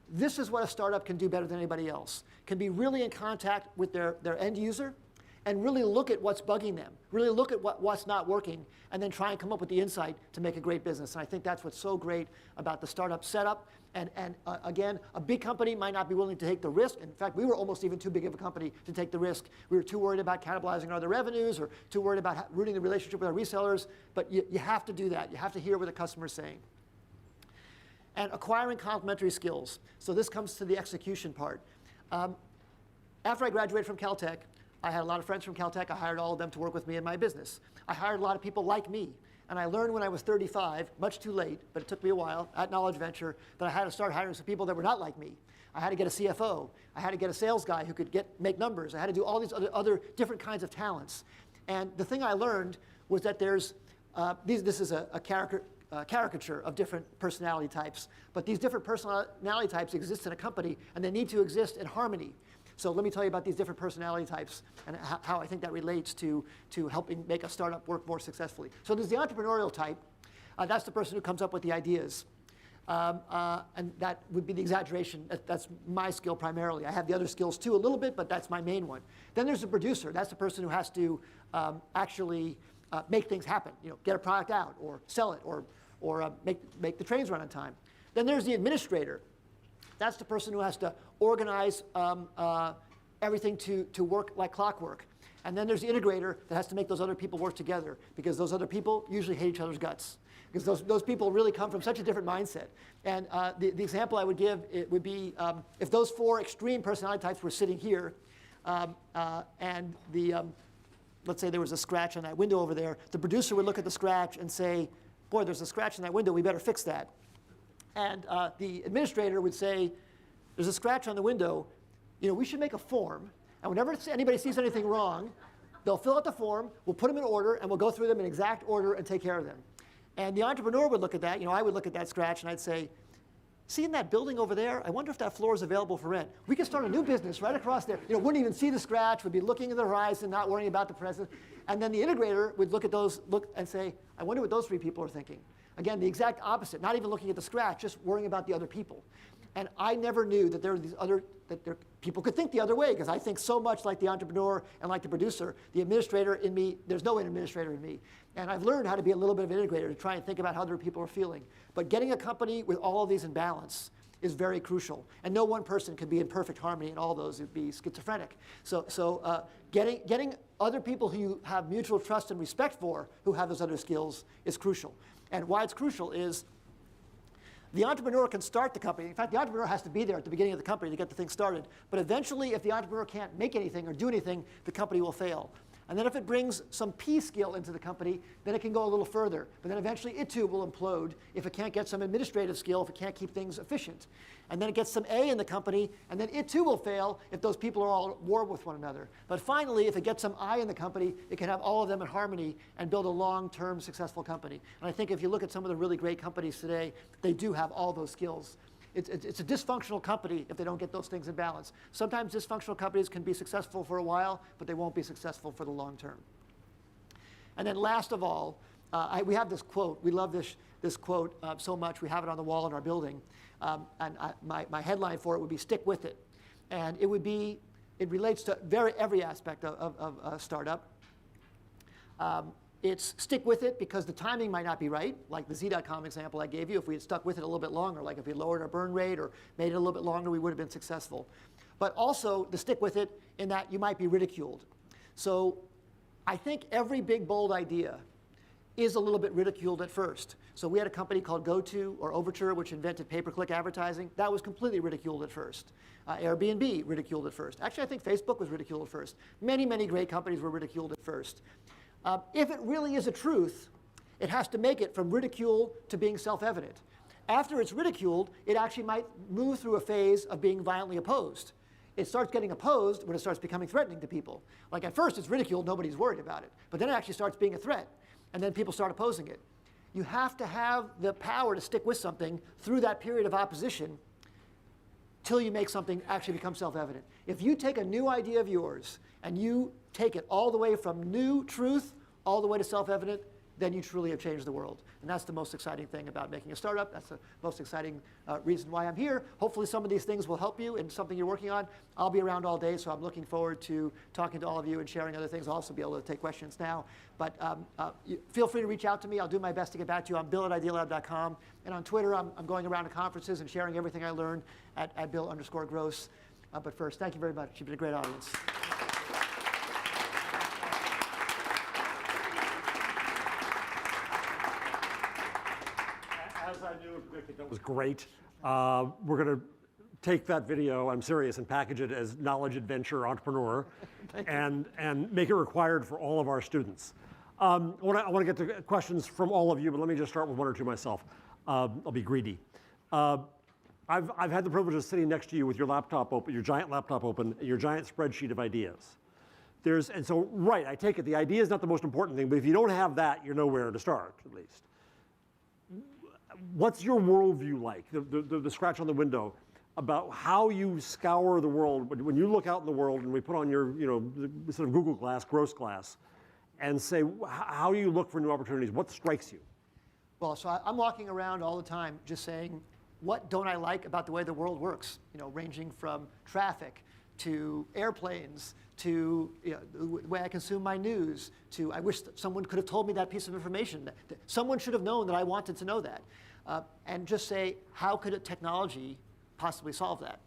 This is what a startup can do better than anybody else. Can be really in contact with their end user and really look at what's bugging them, really look at what's not working, and then try and come up with the insight to make a great business. And I think that's what's so great about the startup setup. And again, a big company might not be willing to take the risk. In fact, we were almost even too big of a company to take the risk. We were too worried about cannibalizing our other revenues or too worried about rooting the relationship with our resellers. But you have to do that. You have to hear what the customer's saying. And acquiring complementary skills. So this comes to the execution part. After I graduated from Caltech, I had a lot of friends from Caltech. I hired all of them to work with me in my business. I hired a lot of people like me. And I learned when I was 35, much too late, but it took me a while at Knowledge Venture, that I had to start hiring some people that were not like me. I had to get a CFO. I had to get a sales guy who could make numbers. I had to do all these other different kinds of talents. And the thing I learned was that there's, this is a caricature of different personality types. But these different personality types exist in a company, and they need to exist in harmony. So let me tell you about these different personality types and how I think that relates to helping make a startup work more successfully. So there's the entrepreneurial type. That's the person who comes up with the ideas. And that would be the exaggeration. That's my skill primarily. I have the other skills too a little bit, but that's my main one. Then there's the producer. That's the person who has to actually make things happen. Get a product out or sell it or make the trains run on time. Then there's the administrator. That's the person who has to organize everything to work like clockwork. And then there's the integrator that has to make those other people work together because those other people usually hate each other's guts because those people really come from such a different mindset. And the example I would give it would be if those 4 extreme personality types were sitting here and let's say there was a scratch on that window over there, the producer would look at the scratch and say, boy, there's a scratch in that window, we better fix that. And the administrator would say, there's a scratch on the window, we should make a form, and whenever anybody sees anything wrong, they'll fill out the form, we'll put them in order, and we'll go through them in exact order and take care of them. And the entrepreneur would look at that, I would look at that scratch and I'd say, see in that building over there, I wonder if that floor is available for rent. We could start a new business right across there. Wouldn't even see the scratch, would be looking at the horizon, not worrying about the present. And then the integrator would look and say, I wonder what those 3 people are thinking. Again, the exact opposite, not even looking at the scratch, just worrying about the other people. And I never knew that there were these other, people could think the other way, because I think so much like the entrepreneur and like the producer. The administrator in me, there's no administrator in me. And I've learned how to be a little bit of an integrator to try and think about how other people are feeling. But getting a company with all of these in balance is very crucial. And no one person can be in perfect harmony in all those. It would be schizophrenic. So getting other people who you have mutual trust and respect for, who have those other skills, is crucial. And why it's crucial is the entrepreneur can start the company. In fact, the entrepreneur has to be there at the beginning of the company to get the thing started. But eventually, if the entrepreneur can't make anything or do anything, the company will fail. And then if it brings some P skill into the company, then it can go a little further. But then eventually it too will implode if it can't get some administrative skill, if it can't keep things efficient. And then it gets some A in the company, and then it too will fail if those people are all at war with one another. But finally, if it gets some I in the company, it can have all of them in harmony and build a long-term successful company. And I think if you look at some of the really great companies today, they do have all those skills. It's a dysfunctional company if they don't get those things in balance. Sometimes dysfunctional companies can be successful for a while, but they won't be successful for the long term. And then last of all, we have this quote. We love this quote so much. We have it on the wall in our building. My headline for it would be "Stick with it." And it relates to every aspect of a startup. It's stick with it because the timing might not be right, like the Z.com example I gave you. If we had stuck with it a little bit longer, like if we lowered our burn rate or made it a little bit longer, we would have been successful. But also the stick with it in that you might be ridiculed. So I think every big, bold idea is a little bit ridiculed at first. So we had a company called GoTo or Overture, which invented pay-per-click advertising. That was completely ridiculed at first. Airbnb, ridiculed at first. Actually, I think Facebook was ridiculed at first. Many, many great companies were ridiculed at first. If it really is a truth, it has to make it from ridicule to being self-evident. After it's ridiculed, it actually might move through a phase of being violently opposed. It starts getting opposed when it starts becoming threatening to people. Like at first it's ridiculed, nobody's worried about it. But then it actually starts being a threat, and then people start opposing it. You have to have the power to stick with something through that period of opposition till you make something actually become self-evident. If you take a new idea of yours and you take it all the way from new truth all the way to self-evident, then you truly have changed the world. And that's the most exciting thing about making a startup. That's the most exciting reason why I'm here. Hopefully some of these things will help you in something you're working on. I'll be around all day, so I'm looking forward to talking to all of you and sharing other things. I'll also be able to take questions now. But feel free to reach out to me. I'll do my best to get back to you on bill@idealab.com. And on Twitter, I'm going around to conferences and sharing everything I learned at bill_gross. But first, thank you very much. You've been a great audience. As I knew, that was great. We're going to take that video, I'm serious, and package it as knowledge adventure entrepreneur and make it required for all of our students. I want to get to questions from all of you, but let me just start with one or two myself. I'll be greedy. I've had the privilege of sitting next to you with your laptop open, your giant laptop open, and your giant spreadsheet of ideas. Right, I take it the idea is not the most important thing, but if you don't have that, you're nowhere to start, at least. What's your worldview like, the scratch on the window, about how you scour the world, when you look out in the world and we put on your, sort of Google glass, gross glass, and say, how do you look for new opportunities? What strikes you? Well, so I'm walking around all the time just saying, what don't I like about the way the world works? Ranging from traffic to airplanes to the way I consume my news to I wish that someone could have told me that piece of information. That someone should have known that I wanted to know that. And just say, how could a technology possibly solve that?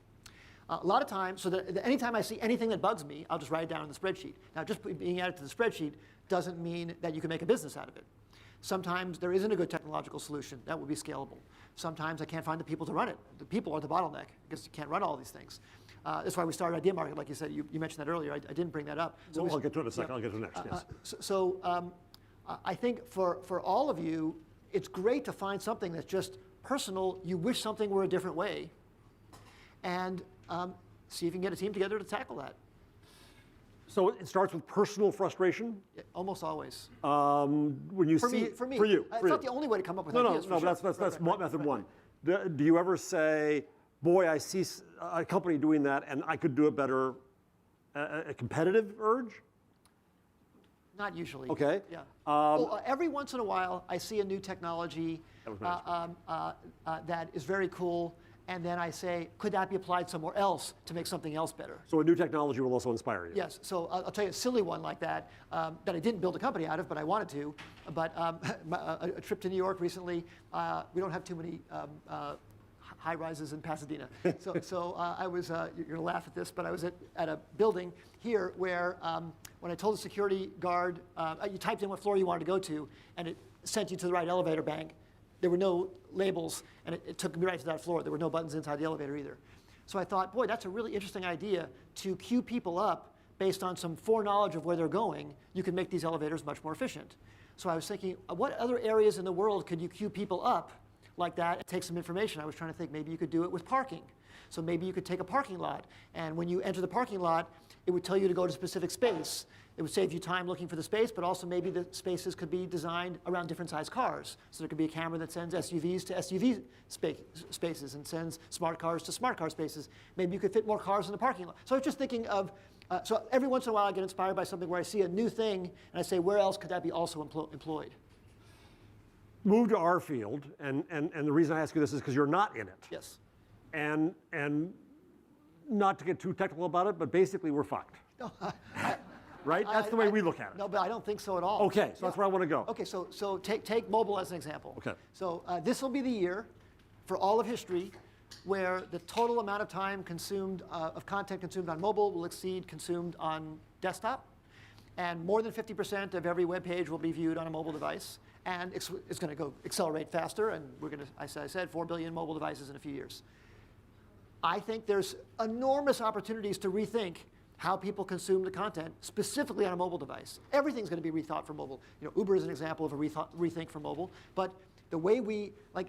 A lot of times, so that anytime I see anything that bugs me, I'll just write it down in the spreadsheet. Now, just being added to the spreadsheet doesn't mean that you can make a business out of it. Sometimes there isn't a good technological solution that would be scalable. Sometimes I can't find the people to run it. The people are the bottleneck because you can't run all these things. That's why we started Idea Market, like you said. You mentioned that earlier. I didn't bring that up. So I'll get to it in a second. I'll get to it next, yes. I think for all of you, it's great to find something that's just personal. You wish something were a different way. And see if you can get a team together to tackle that. So it starts with personal frustration? Yeah, almost always. When you for see me. For you. It's not the only way to come up with ideas. No, that's method one. Do you ever say, boy, I see a company doing that and I could do it better, a competitive urge? Not usually. Okay. Yeah. Every once in a while, I see a new technology that is very cool, and then I say, could that be applied somewhere else to make something else better? So a new technology will also inspire you. Yes, so I'll tell you a silly one like that, that I didn't build a company out of, but I wanted to. But a trip to New York recently, we don't have too many high rises in Pasadena. So I was, you're gonna laugh at this, but I was at a building here where when I told the security guard, you typed in what floor you wanted to go to, and it sent you to the right elevator bank. There were no labels, and it took me right to that floor. There were no buttons inside the elevator either. So I thought, boy, that's a really interesting idea to queue people up based on some foreknowledge of where they're going. You can make these elevators much more efficient. So I was thinking, what other areas in the world could you queue people up like that and take some information? I was trying to think maybe you could do it with parking. So maybe you could take a parking lot, and when you enter the parking lot, it would tell you to go to a specific space. It would save you time looking for the space, but also maybe the spaces could be designed around different size cars. So there could be a camera that sends SUVs to SUV spaces and sends smart cars to smart car spaces. Maybe you could fit more cars in the parking lot. So I was just thinking of, so every once in a while I get inspired by something where I see a new thing, and I say, where else could that be also employed? Move to our field, and the reason I ask you this is because you're not in it. Yes. And not to get too technical about it, but basically we're fucked. No, right? That's the way we look at it. No, but I don't think so at all. Okay, so that's where I want to go. Okay, so take mobile as an example. Okay. So this will be the year for all of history where the total amount of time consumed, of content consumed on mobile will exceed consumed on desktop. And more than 50% of every web page will be viewed on a mobile device. And it's going to go accelerate faster, and we're going to, as I said, 4 billion mobile devices in a few years. I think there's enormous opportunities to rethink how people consume the content, specifically on a mobile device. Everything's going to be rethought for mobile. You know, Uber is an example of a rethink for mobile, but the way we, like,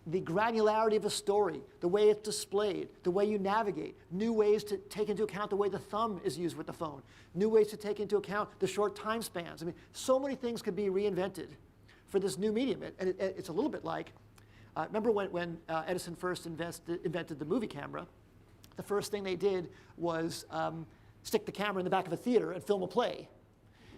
the granularity of a story, the way it's displayed, the way you navigate, new ways to take into account the way the thumb is used with the phone, new ways to take into account the short time spans. I mean, so many things could be reinvented for this new medium. And it's a little bit like, remember when Edison first invented the movie camera? The first thing they did was stick the camera in the back of a theater and film a play.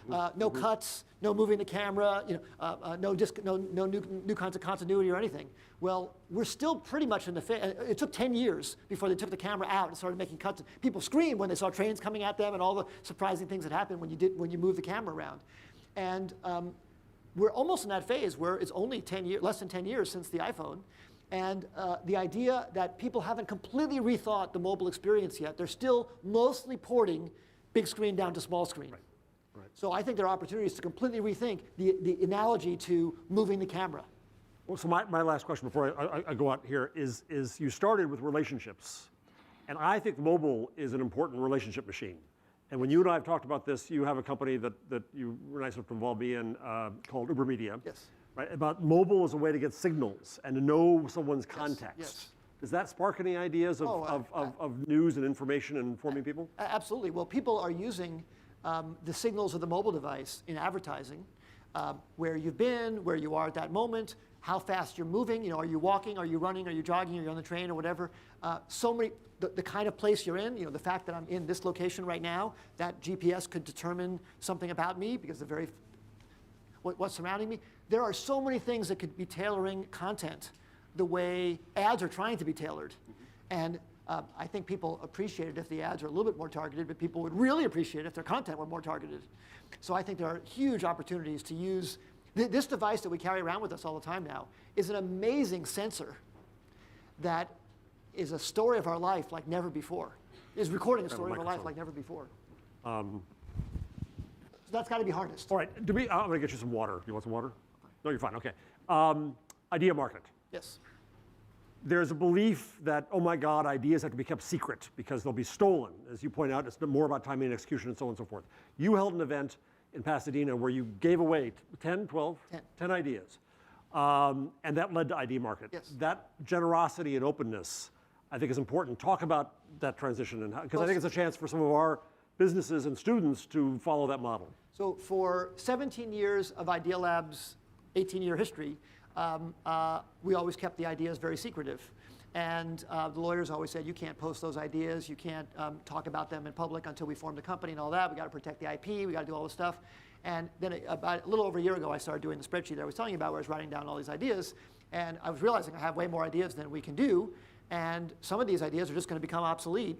No cuts, no moving the camera, you know, no new kinds of continuity or anything. Well, we're still pretty much in the phase. It took 10 years before they took the camera out and started making cuts. People screamed when they saw trains coming at them and all the surprising things that happened when you move the camera around. And we're almost in that phase where it's only less than 10 years since the iPhone. And the idea that people haven't completely rethought the mobile experience yet. They're still mostly porting big screen down to small screen. Right. Right. So I think there are opportunities to completely rethink the analogy to moving the camera. Well, so my last question before I go out here is you started with relationships. And I think mobile is an important relationship machine. And when you and I have talked about this, you have a company that you were nice enough to involve me in called Uber Media. Yes. Right, about mobile as a way to get signals and to know someone's context. Yes. Does that spark any ideas of news and information and informing people? Absolutely. Well, people are using the signals of the mobile device in advertising, where you've been, where you are at that moment, how fast you're moving. You know, are you walking? Are you running? Are you jogging? Are you on the train or whatever? So many. The kind of place you're in, you know, the fact that I'm in this location right now, that GPS could determine something about me because what's surrounding me. There are so many things that could be tailoring content the way ads are trying to be tailored. And I think people appreciate it if the ads are a little bit more targeted, but people would really appreciate it if their content were more targeted. So I think there are huge opportunities to use this device that we carry around with us all the time now is an amazing sensor that is a story of our life like never before. Is recording a story of our life like never before. So that's got to be harnessed. All right, I'm going to get you some water. You want some water? No, you're fine, okay. Idea market. Yes. There's a belief that, oh my God, ideas have to be kept secret because they'll be stolen. As you point out, it's more about timing and execution and so on and so forth. You held an event in Pasadena where you gave away 10, 12? 10 ideas. And that led to idea market. Yes. That generosity and openness, I think, is important. Talk about that transition, and because I think it's a chance for some of our businesses and students to follow that model. So for 17 years of Idea Lab's 18-year history, we always kept the ideas very secretive. And the lawyers always said, you can't post those ideas, you can't talk about them in public until we form the company and all that. We got to protect the IP, we got to do all this stuff. And then about a little over a year ago, I started doing the spreadsheet that I was telling you about where I was writing down all these ideas. And I was realizing I have way more ideas than we can do. and some of these ideas are just going to become obsolete.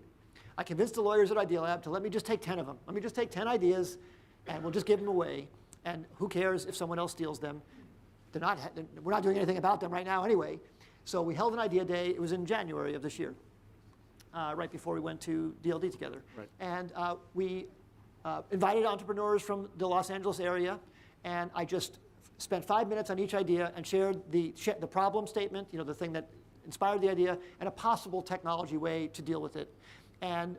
I convinced the lawyers at Idealab to let me just take 10 of them. Let me just take 10 ideas, and we'll just give them away. And who cares if someone else steals them? We're not doing anything about them right now anyway. So we held an idea day. It was in January of this year, right before we went to DLD together. Right. And we invited entrepreneurs from the Los Angeles area, and I just spent 5 minutes on each idea and shared the problem statement, the thing that inspired the idea, and a possible technology way to deal with it. And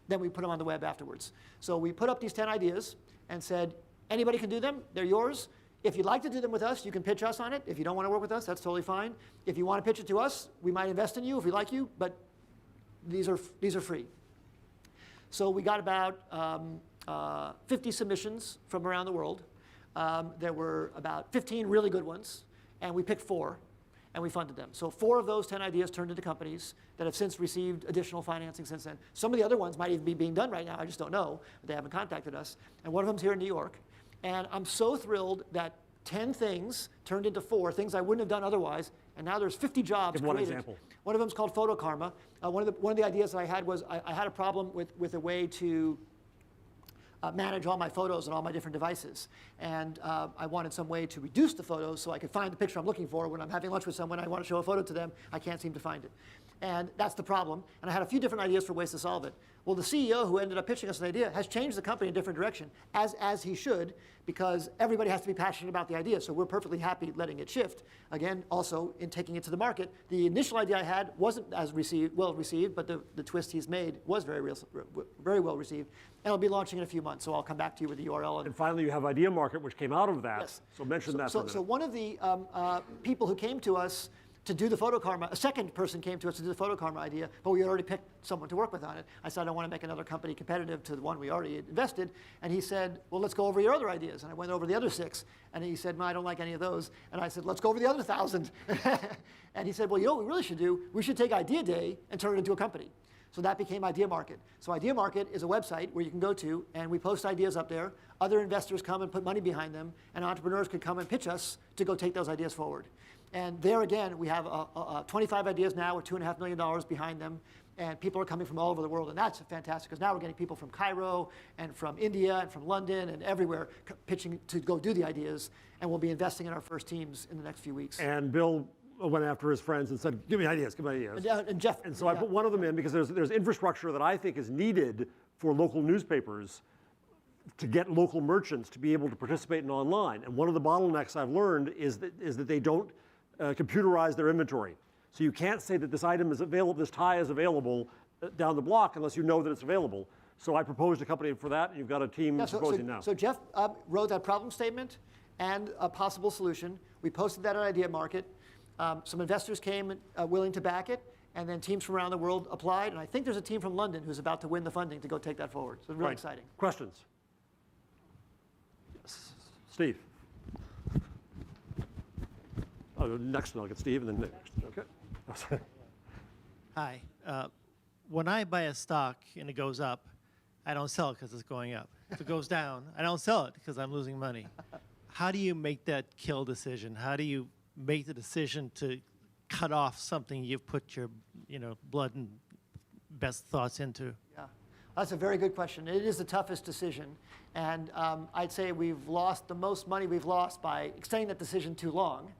then we put them on the web afterwards. So we put up these 10 ideas and said, anybody can do them, they're yours. If you'd like to do them with us, you can pitch us on it. If you don't want to work with us, that's totally fine. If you want to pitch it to us, we might invest in you if we like you, but these are free. So we got about 50 submissions from around the world. There were about 15 really good ones, and we picked 4, and we funded them. So 4 of those 10 ideas turned into companies that have since received additional financing since then. Some of the other ones might even be being done right now. I just don't know. They haven't contacted us. And one of them's here in New York. And I'm so thrilled that 10 things turned into 4, things I wouldn't have done otherwise, and now there's 50 jobs created. One example. One of them is called Photo Karma. One of the ideas that I had was I had a problem with a way to manage all my photos on all my different devices. And I wanted some way to reduce the photos so I could find the picture I'm looking for. When I'm having lunch with someone, I want to show a photo to them, I can't seem to find it. And that's the problem. And I had a few different ideas for ways to solve it. Well, the CEO who ended up pitching us an idea has changed the company in a different direction, as he should, because everybody has to be passionate about the idea. So we're perfectly happy letting it shift. Again, also in taking it to the market. The initial idea I had wasn't as well received, but the twist he's made was very well received. And it'll be launching in a few months, so I'll come back to you with the URL. And finally, you have Idea Market, which came out of that. Yes. So mention that for a minute. So one of the people who came to us to do the Photo Karma, a second person came to us to do the Photo Karma idea, but we had already picked someone to work with on it. I said, I don't want to make another company competitive to the one we already invested. And he said, well, let's go over your other ideas. And I went over the other 6. And he said, no, I don't like any of those. And I said, let's go over the other 1,000. And he said, well, you know what we really should do? We should take Idea Day and turn it into a company. So that became Idea Market. So Idea Market is a website where you can go to, and we post ideas up there. Other investors come and put money behind them, and entrepreneurs could come and pitch us to go take those ideas forward. And there again, we have 25 ideas now with $2.5 million behind them, and people are coming from all over the world, and that's fantastic, because now we're getting people from Cairo, and from India, and from London, and everywhere pitching to go do the ideas, and we'll be investing in our first teams in the next few weeks. And Bill went after his friends and said, give me ideas, give me ideas. And Jeff. And so I put one of them in because there's infrastructure that I think is needed for local newspapers to get local merchants to be able to participate in online. And one of the bottlenecks I've learned is that they don't computerize their inventory. So you can't say that this item is available, this tie is available down the block unless you know that it's available. So I proposed a company for that, and you've got a team proposing now. So Jeff wrote that problem statement and a possible solution. We posted that on Idea Market. Some investors came willing to back it, and then teams from around the world applied. And I think there's a team from London who's about to win the funding to go take that forward. So it's really exciting. Questions? Yes. Steve. Oh, next one, I'll get Steve, and then next. Okay. Hi. When I buy a stock and it goes up, I don't sell it because it's going up. If it goes down, I don't sell it because I'm losing money. How do you make that kill decision? How do you make the decision to cut off something you've put your blood and best thoughts into? Yeah, that's a very good question. It is the toughest decision. And I'd say we've lost the most money we've lost by extending that decision too long.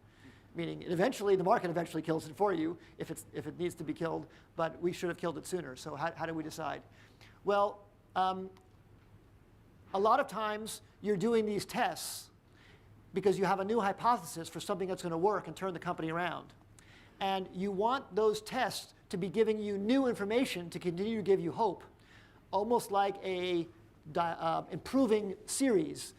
Meaning, eventually, the market eventually kills it for you if it needs to be killed, but we should have killed it sooner. So how do we decide? Well, a lot of times you're doing these tests because you have a new hypothesis for something that's going to work and turn the company around. And you want those tests to be giving you new information to continue to give you hope, almost like a improving series.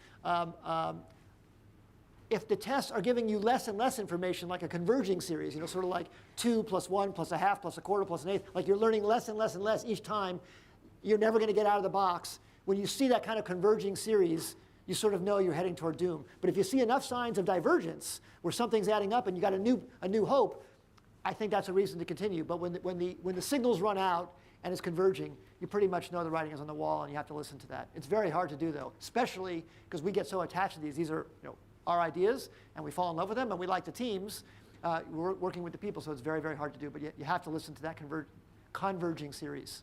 If the tests are giving you less and less information, like a converging series, sort of like 2 + 1 + a half + a quarter + an eighth, like you're learning less and less and less each time, you're never going to get out of the box. When you see that kind of converging series, you sort of know you're heading toward doom. But if you see enough signs of divergence, where something's adding up and you got a new hope, I think that's a reason to continue. But when the signals run out and it's converging, you pretty much know the writing is on the wall, and you have to listen to that. It's very hard to do, though, especially because we get so attached to these. These are our ideas, and we fall in love with them, and we like the teams. We're working with the people, so it's very, very hard to do. But you have to listen to that converging series.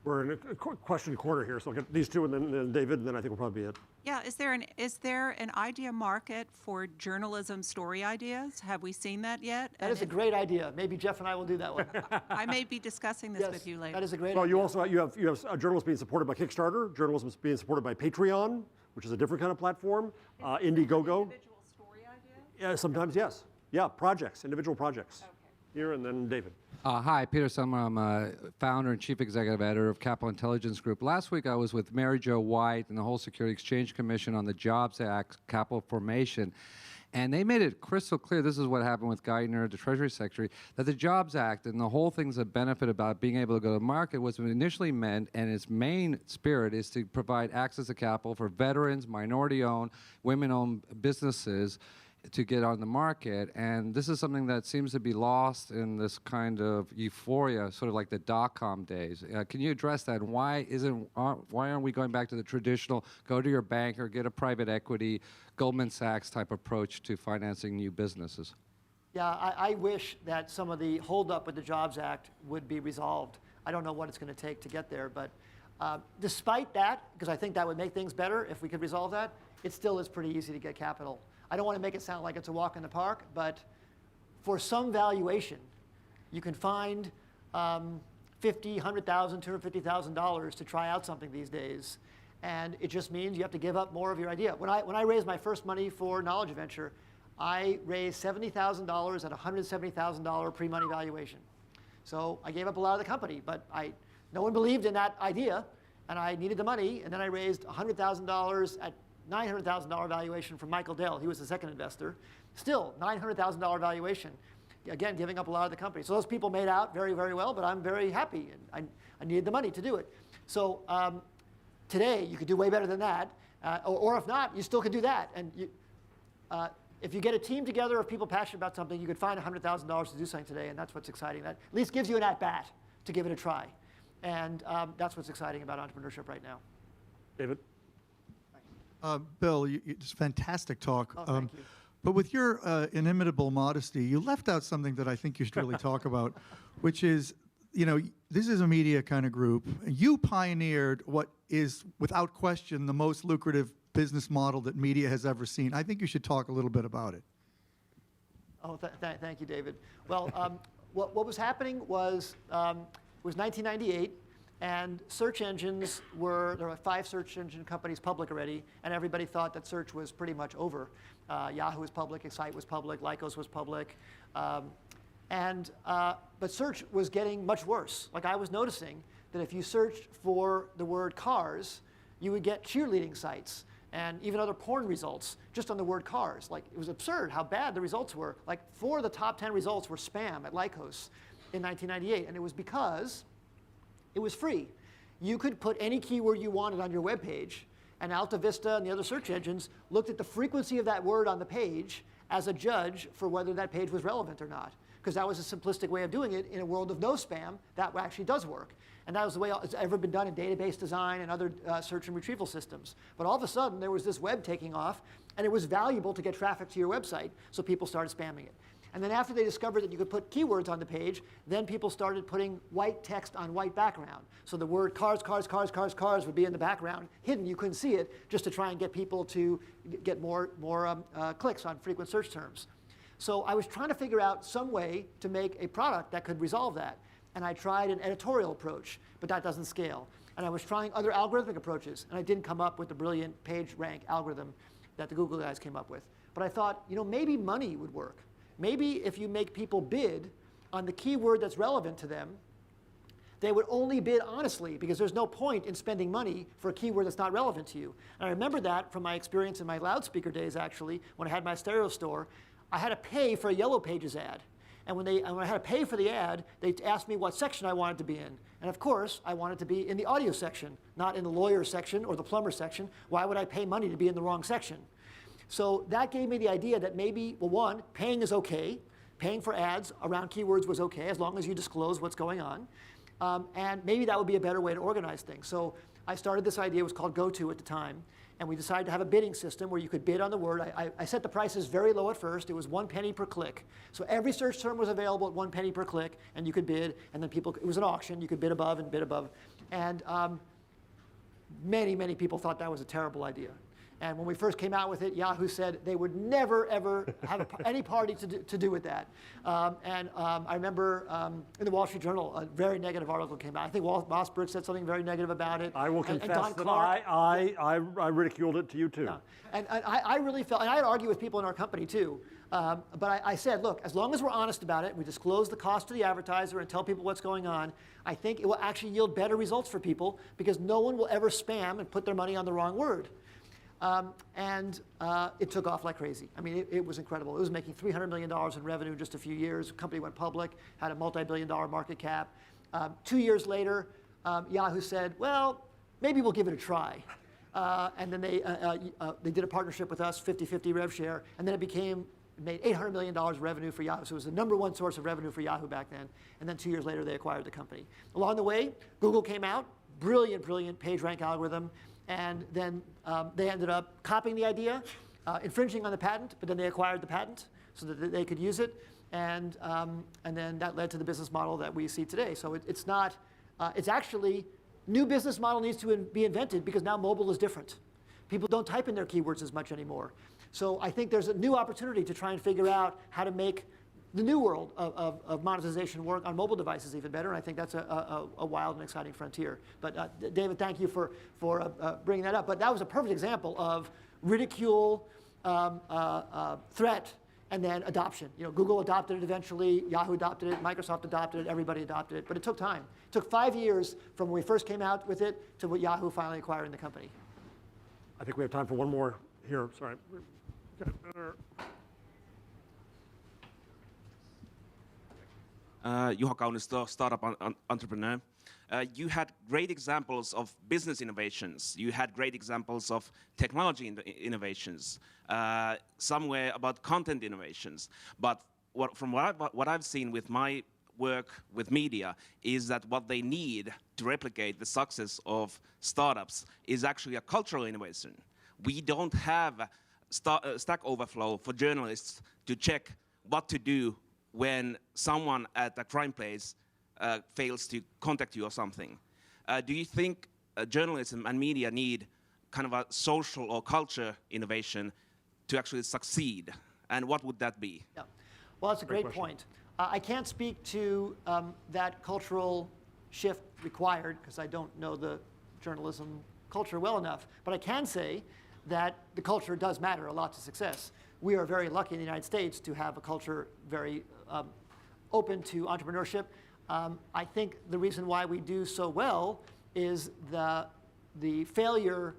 We're in a question quarter here, so I'll get these two and then David, and then I think we'll probably be it. Yeah, is there an idea market for journalism story ideas? Have we seen that yet? That is a great idea. Maybe Jeff and I will do that one. I may be discussing this with you later. That is a great Well, idea. you also you have journalists being supported by Kickstarter, journalism being supported by Patreon, which is a different kind of platform, Indiegogo. Individual story ideas? Yeah, sometimes yes. Yeah, projects, individual projects. Okay. Here and then David. Hi, Peter Summer. I'm a founder and chief executive editor of Capital Intelligence Group. Last week I was with Mary Jo White and the whole Security Exchange Commission on the Jobs Act capital formation. And they made it crystal clear, this is what happened with Geithner, the Treasury Secretary, that the Jobs Act and the whole thing's a benefit about being able to go to market was initially meant, and its main spirit is to provide access to capital for veterans, minority-owned, women-owned businesses to get on the market. And this is something that seems to be lost in this kind of euphoria, sort of like the dot-com days. Can you address that? Why aren't we going back to the traditional, go to your banker, get a private equity, Goldman Sachs type approach to financing new businesses? Yeah, I wish that some of the holdup with the Jobs Act would be resolved. I don't know what it's going to take to get there, but despite that, because I think that would make things better if we could resolve that, it still is pretty easy to get capital. I don't want to make it sound like it's a walk in the park, but for some valuation, you can find $50,000, $100,000, $250,000 to try out something these days. And it just means you have to give up more of your idea. When I raised my first money for Knowledge Venture, I raised $70,000 at $170,000 pre-money valuation. So I gave up a lot of the company, but no one believed in that idea, and I needed the money, and then I raised $100,000 at $900,000 valuation from Michael Dell. He was the second investor. Still, $900,000 valuation. Again, giving up a lot of the company. So those people made out very, very well, but I'm very happy, and I needed the money to do it. So today, you could do way better than that, or if not, you still could do that. And if you get a team together of people passionate about something, you could find $100,000 to do something today, and that's what's exciting. That at least gives you an at-bat to give it a try. And that's what's exciting about entrepreneurship right now. David? Bill, it's fantastic talk. Oh, thank you. But with your inimitable modesty, you left out something that I think you should really talk about, which is, this is a media kind of group. You pioneered what is, without question, the most lucrative business model that media has ever seen. I think you should talk a little bit about it. Oh, thank you, David. Well, what was happening was, it was 1998. And search engines there were 5 search engine companies public already, and everybody thought that search was pretty much over. Yahoo was public, Excite was public, Lycos was public. But search was getting much worse. Like I was noticing that if you searched for the word cars, you would get cheerleading sites and even other porn results just on the word cars. Like it was absurd how bad the results were. Like 4 of the top 10 results were spam at Lycos in 1998, and it was because it was free. You could put any keyword you wanted on your web page, and Alta Vista and the other search engines looked at the frequency of that word on the page as a judge for whether that page was relevant or not. Because that was a simplistic way of doing it in a world of no spam. That actually does work. And that was the way it's ever been done in database design and other search and retrieval systems. But all of a sudden, there was this web taking off, and it was valuable to get traffic to your website, so people started spamming it. And then after they discovered that you could put keywords on the page, then people started putting white text on white background. So the word cars, cars, cars, cars, cars would be in the background, hidden. You couldn't see it, just to try and get people to get more clicks on frequent search terms. So I was trying to figure out some way to make a product that could resolve that. And I tried an editorial approach, but that doesn't scale. And I was trying other algorithmic approaches, and I didn't come up with the brilliant page rank algorithm that the Google guys came up with. But I thought, maybe money would work. Maybe if you make people bid on the keyword that's relevant to them, they would only bid honestly, because there's no point in spending money for a keyword that's not relevant to you. And I remember that from my experience in my loudspeaker days, actually, when I had my stereo store. I had to pay for a Yellow Pages ad. And when I had to pay for the ad, they asked me what section I wanted to be in. And of course, I wanted to be in the audio section, not in the lawyer section or the plumber section. Why would I pay money to be in the wrong section? So that gave me the idea that maybe, well, one, paying is okay. Paying for ads around keywords was okay, as long as you disclose what's going on. And maybe that would be a better way to organize things. So I started this idea, it was called GoTo at the time, and we decided to have a bidding system where you could bid on the word. I set the prices very low at first. It was 1 penny per click. So every search term was available at 1 penny per click, and you could bid, and then it was an auction. You could bid above and bid above. And many, many people thought that was a terrible idea. And when we first came out with it, Yahoo said they would never, ever have any party to do with that. I remember in the Wall Street Journal, a very negative article came out. I think Mossberg said something very negative about it. I will and confess Don that Clark. I ridiculed it to you too. Yeah. And I really felt, and I had argued with people in our company too, but I said, look, as long as we're honest about it, we disclose the cost to the advertiser and tell people what's going on, I think it will actually yield better results for people because no one will ever spam and put their money on the wrong word. It took off like crazy. I mean, it was incredible. It was making $300 million in revenue in just a few years. The company went public, had a multi-billion-dollar market cap. 2 years later, Yahoo said, well, maybe we'll give it a try. And then they did a partnership with us, 50-50 rev share, and then it made $800 million revenue for Yahoo. So it was the #1 source of revenue for Yahoo back then. And then 2 years later, they acquired the company. Along the way, Google came out, brilliant PageRank algorithm. And then they ended up copying the idea, infringing on the patent, but then they acquired the patent so that they could use it. And then that led to the business model that we see today. So it's actually, new business model needs to be invented because now mobile is different. People don't type in their keywords as much anymore. So I think there's a new opportunity to try and figure out how to make the new world of monetization work on mobile devices even better, and I think that's a wild and exciting frontier. But David, thank you for bringing that up. But that was a perfect example of ridicule, threat, and then adoption. You know, Google adopted it eventually, Yahoo adopted it, Microsoft adopted it, everybody adopted it, but it took time. It took 5 years from when we first came out with it to what Yahoo finally acquiring the company. I think we have time for one more here. Sorry. Juha Kaunisto, startup entrepreneur. You had great examples of business innovations. You had great examples of technology innovations. Somewhere about content innovations. But from what I've seen with my work with media is that what they need to replicate the success of startups is actually a cultural innovation. We don't have Stack Overflow for journalists to check what to do when someone at a crime place fails to contact you or something. Do you think journalism and media need kind of a social or culture innovation to actually succeed? And what would that be? Yeah. Well, that's a great point. I can't speak to that cultural shift required because I don't know the journalism culture well enough. But I can say that the culture does matter a lot to success. We are very lucky in the United States to have a culture very open to entrepreneurship. I think the reason why we do so well is the failure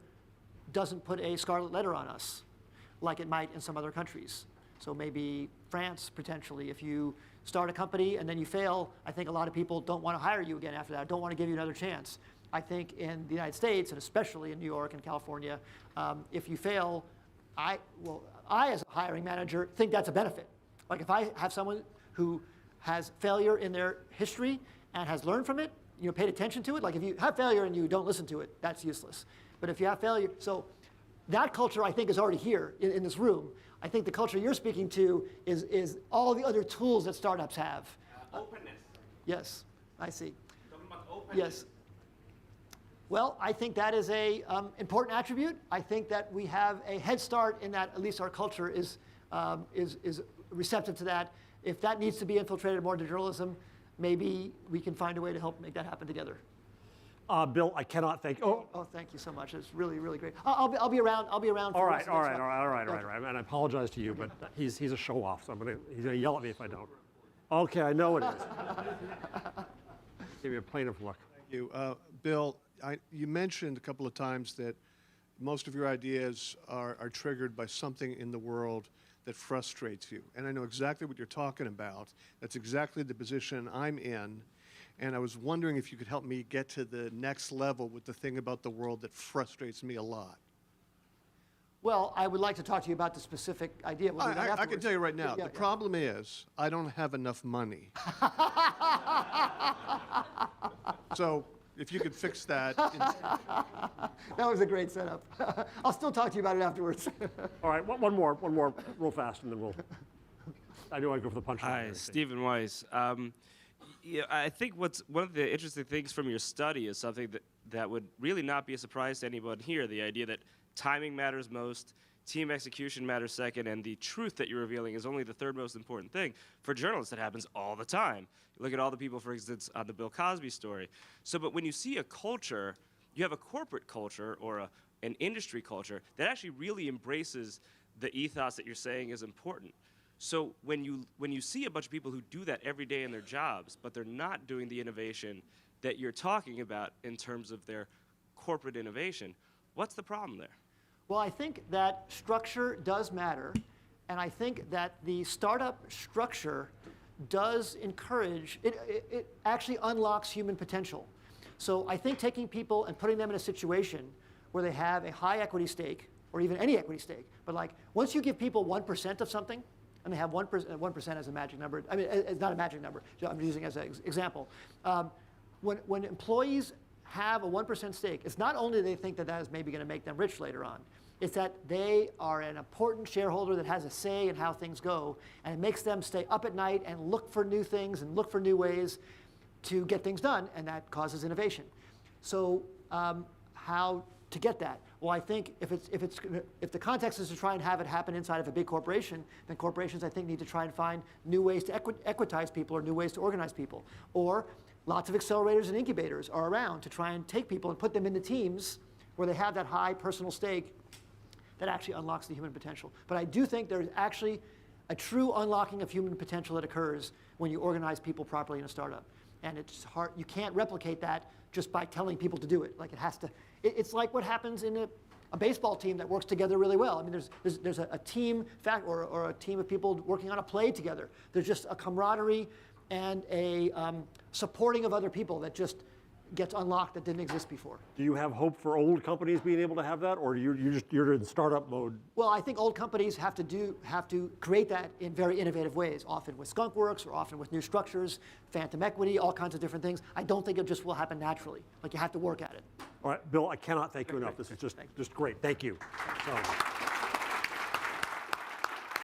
doesn't put a scarlet letter on us like it might in some other countries. So maybe France, potentially, if you start a company and then you fail, I think a lot of people don't want to hire you again after that, don't want to give you another chance. I think in the United States, and especially in New York and California, if you fail, I as a hiring manager think that's a benefit. Like if I have someone who has failure in their history and has learned from it, you know, paid attention to it, like if you have failure and you don't listen to it, that's useless. But if you have failure, so that culture I think is already here in this room. I think the culture you're speaking to is all the other tools that startups have. Openness. Yes, I see. Talking about openness. Yes. Well, I think that is a important attribute. I think that we have a head start in that at least our culture is receptive to that. If that needs to be infiltrated more into journalism, maybe we can find a way to help make that happen together. Bill, I cannot thank. Oh, thank you so much. It's really, really great. I'll be around. I'll be around. all right. And I apologize to you, but he's a show off, so he's gonna yell at me if I don't. Okay, I know it is. Give me a plaintiff look. Thank you, Bill. You mentioned a couple of times that most of your ideas are triggered by something in the world that frustrates you, and I know exactly what you're talking about. That's exactly the position I'm in. And I was wondering if you could help me get to the next level with the thing about the world that frustrates me a lot. Well, I would like to talk to you about the specific idea. We'll do that I can afterwards. tell you right now, Yeah, the problem is I don't have enough money. So if you could fix that. That was a great setup. I'll still talk to you about it afterwards. All right, one more real fast, and then we'll. I know I go for the punchline. Hi, here. Stephen Weiss. Yeah, I think what's one of the interesting things from your study is something that would really not be a surprise to anyone here, the idea that timing matters most, team execution matters second, and the truth that you're revealing is only the third most important thing. For journalists, that happens all the time. Look at all the people, for instance, on the Bill Cosby story. So, but when you see a culture, you have a corporate culture or an industry culture that actually really embraces the ethos that you're saying is important. So when you see a bunch of people who do that every day in their jobs, but they're not doing the innovation that you're talking about in terms of their corporate innovation, what's the problem there? Well, I think that structure does matter, and I think that the startup structure does encourage, it actually unlocks human potential. So I think taking people and putting them in a situation where they have a high equity stake, or even any equity stake, but like once you give people 1% of something, and they have 1% as a magic number. I mean, it's not a magic number. I'm using it as an example. When employees have a 1% stake, it's not only they think that that is maybe going to make them rich later on, it's that they are an important shareholder that has a say in how things go, and it makes them stay up at night and look for new things and look for new ways to get things done, and that causes innovation. So how to get that? Well, I think if the context is to try and have it happen inside of a big corporation, then corporations, I think, need to try and find new ways to equitize people or new ways to organize people. Or lots of accelerators and incubators are around to try and take people and put them into teams where they have that high personal stake that actually unlocks the human potential. But I do think there's actually a true unlocking of human potential that occurs when you organize people properly in a startup. And it's hard, you can't replicate that just by telling people to do it. Like it has to, it's like what happens in a baseball team that works together really well. I mean, there's a team fact or a team of people working on a play together. There's just a camaraderie and a supporting of other people that just gets unlocked that didn't exist before. Do you have hope for old companies being able to have that, or you're in startup mode? Well, I think old companies have to create that in very innovative ways, often with skunk works or often with new structures, phantom equity, all kinds of different things. I don't think it just will happen naturally. Like you have to work at it. All right, Bill, I cannot thank you enough. This is just great. Thank you. So.